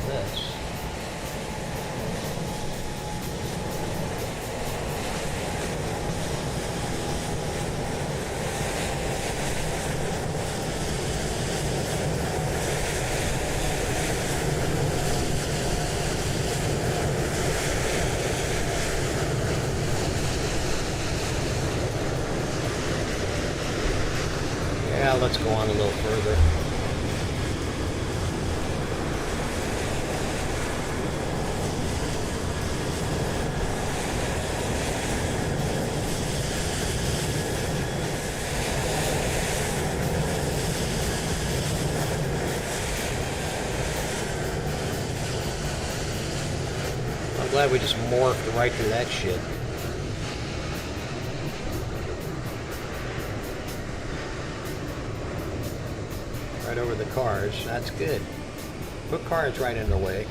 this. Yeah, let's go on a little further. I'm glad we just morphed right through that shit. Right over the cars. That's good. Put cars right in the way.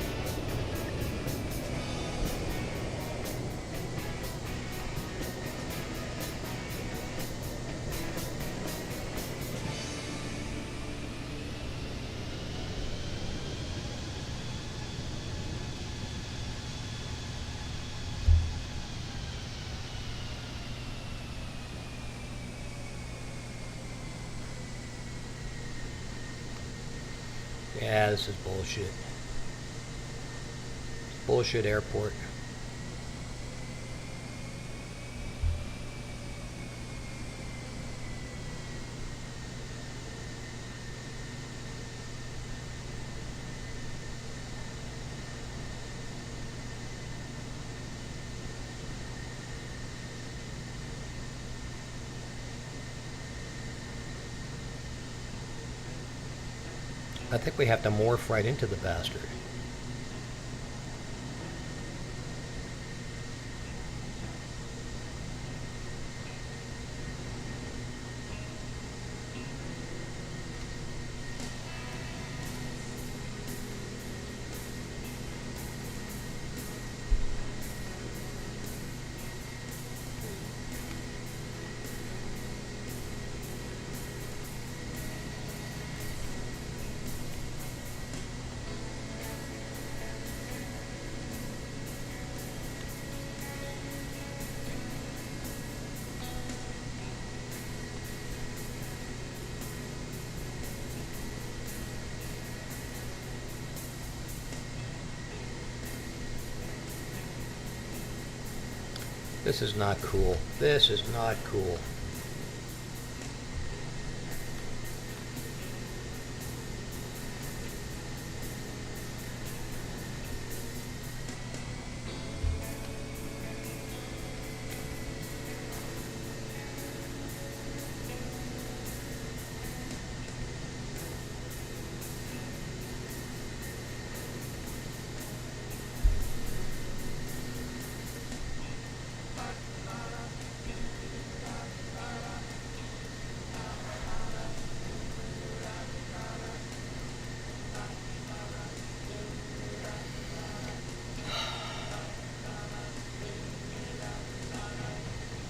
Yeah, this is bullshit. Bullshit airport. I think we have to morph right into the bastard. This is not cool. This is not cool.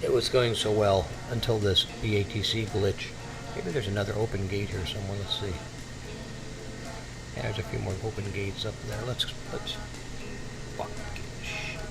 It was going so well until this BATC glitch. Maybe there's another open gate here somewhere. Let's see. Yeah, there's a few more open gates up there. Let's fucking shit.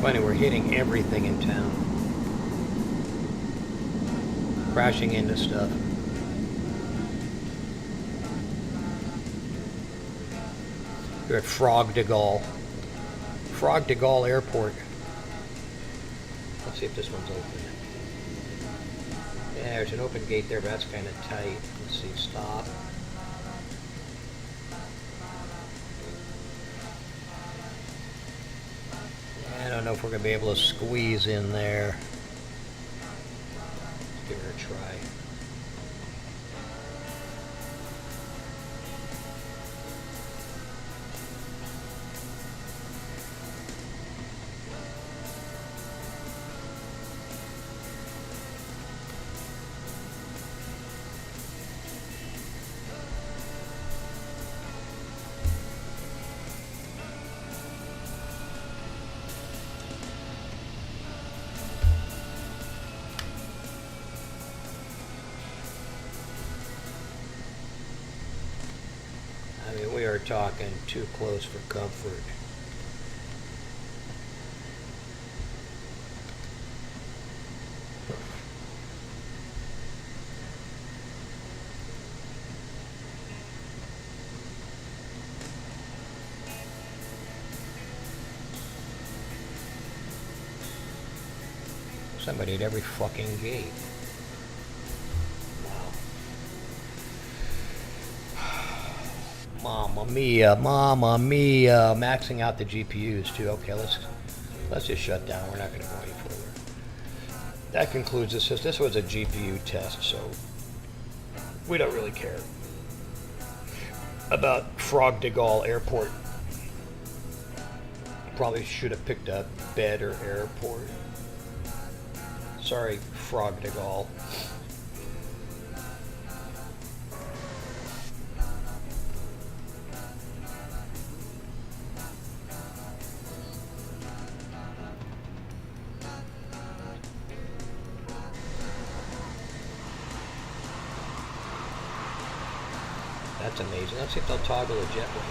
Funny, we're hitting everything in town. Crashing into stuff. We're at Frog de Gaulle. Frog de Gaulle Airport. Let's see if this one's open. Yeah, there's an open gate there, but that's kind of tight. Let's see, stop. I don't know if we're going to be able to squeeze in there. Let's give her a try. We are talking too close for comfort. Somebody at every fucking gate. Mamma mia, mamma mia. Maxing out the GPUs too. Okay, let's just shut down. We're not going to go any further. That concludes this. This was a GPU test, so we don't really care about Frog de Gaulle Airport. Probably should have picked a better airport. Sorry, Frog de Gaulle. That's amazing. Let's see if they'll toggle the jetway.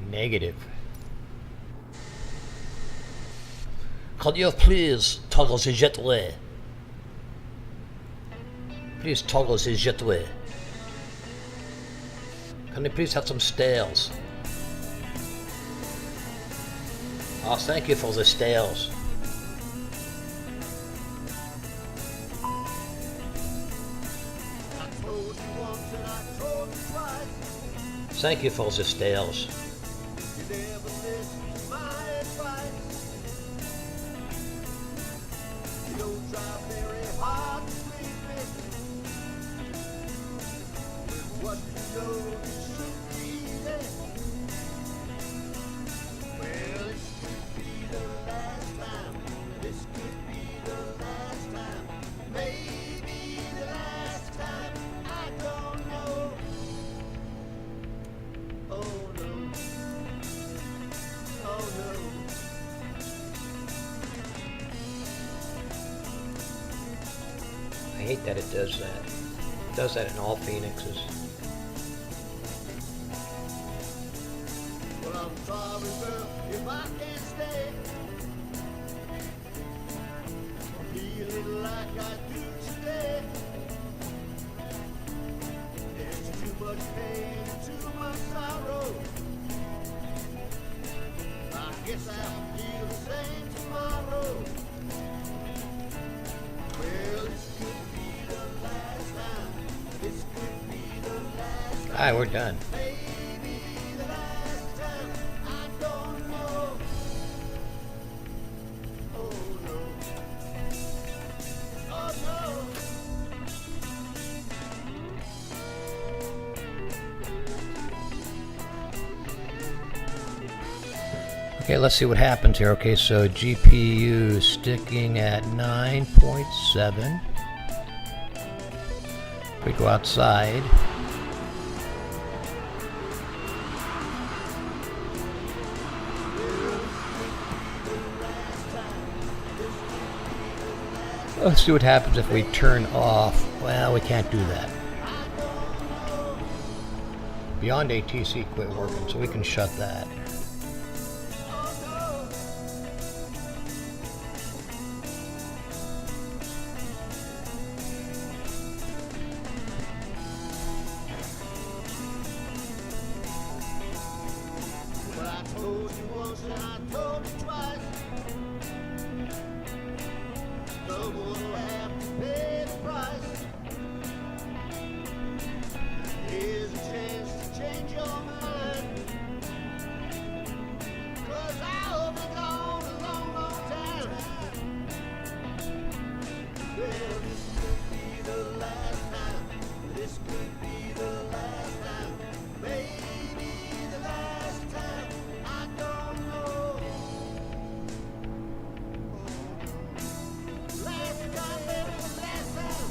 Negative. Could you please toggle the jetway? Please toggle the jetway. Can you please have some stairs? Oh, thank you for the stairs. Thank you for the stairs. I hate that it does that. It does that in all Phoenixes. Well, I'm sorry, girl, if I can't stay. Feeling like I do today. There's too much pain and too much sorrow. I guess I'll feel the same tomorrow. Well, this could be the last time. This could be the last time. Alright, we're done. Maybe the last time. I don't know. Oh no. Oh no. Okay, let's see what happens here. Okay, so GPU sticking at 9.7. We go outside. Let's see what happens if we turn off. Well, we can't do that. Beyond ATC quit working, so we can shut that. But I told you once and I told you twice. Someone will have to pay the price. Here's a chance to change your mind. 'Cause I'll be gone a long, long time. Well, this could be the last time. This could be the last time. Maybe the last time. I don't know. Last time, baby, last time.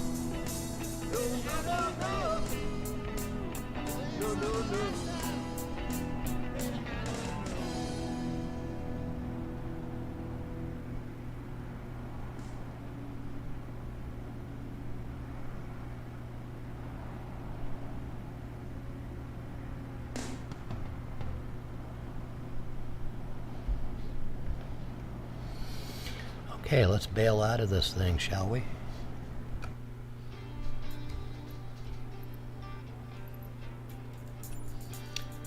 Okay, let's bail out of this thing, shall we?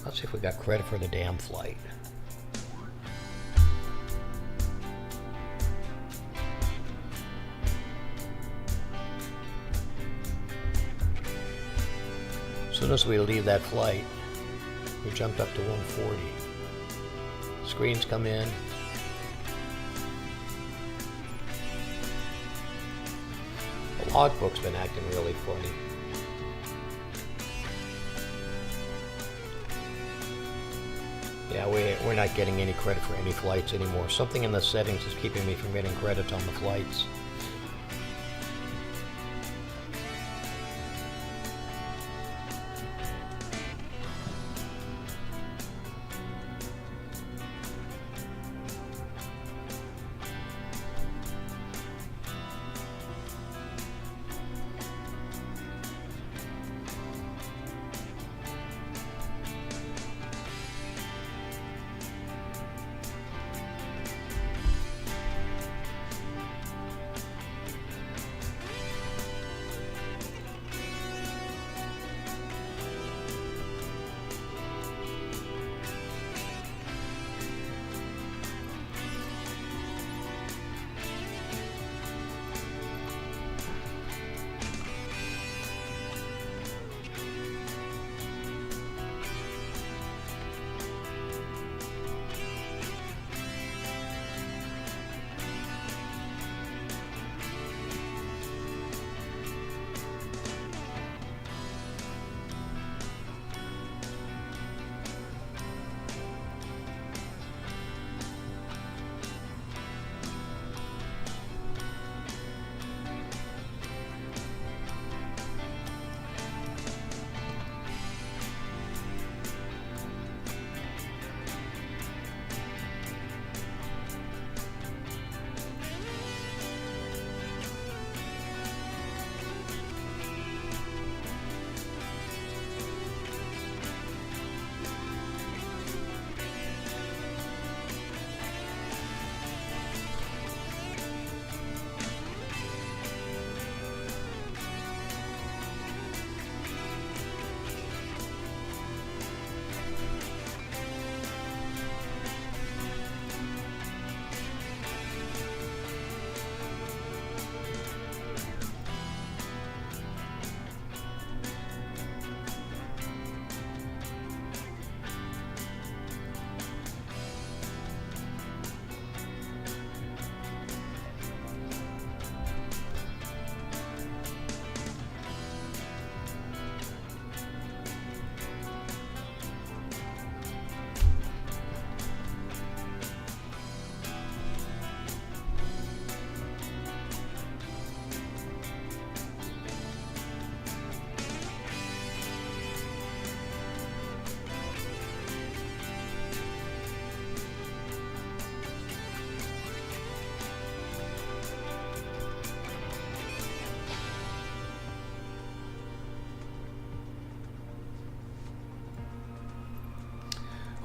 Let's see if we got credit for the damn flight. As soon as we leave that flight, we jumped up to 140. Screens come in. The logbook's been acting really funny. Yeah, we're not getting any credit for any flights anymore. Something in the settings is keeping me from getting credit on the flights.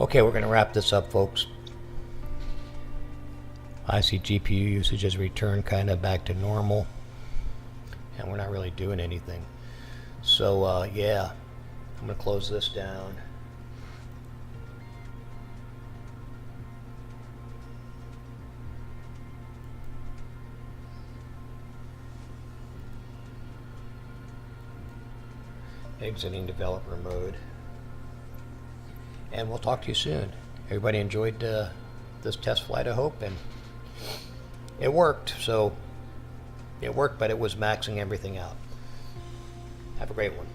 Okay, we're going to wrap this up, folks. I see GPU usage has returned kind of back to normal, and we're not really doing anything. So, yeah, I'm going to close this down. Exiting developer mode. And we'll talk to you soon. Everybody enjoyed this test flight, I hope, and it worked. So it worked, but it was maxing everything out. Have a great one.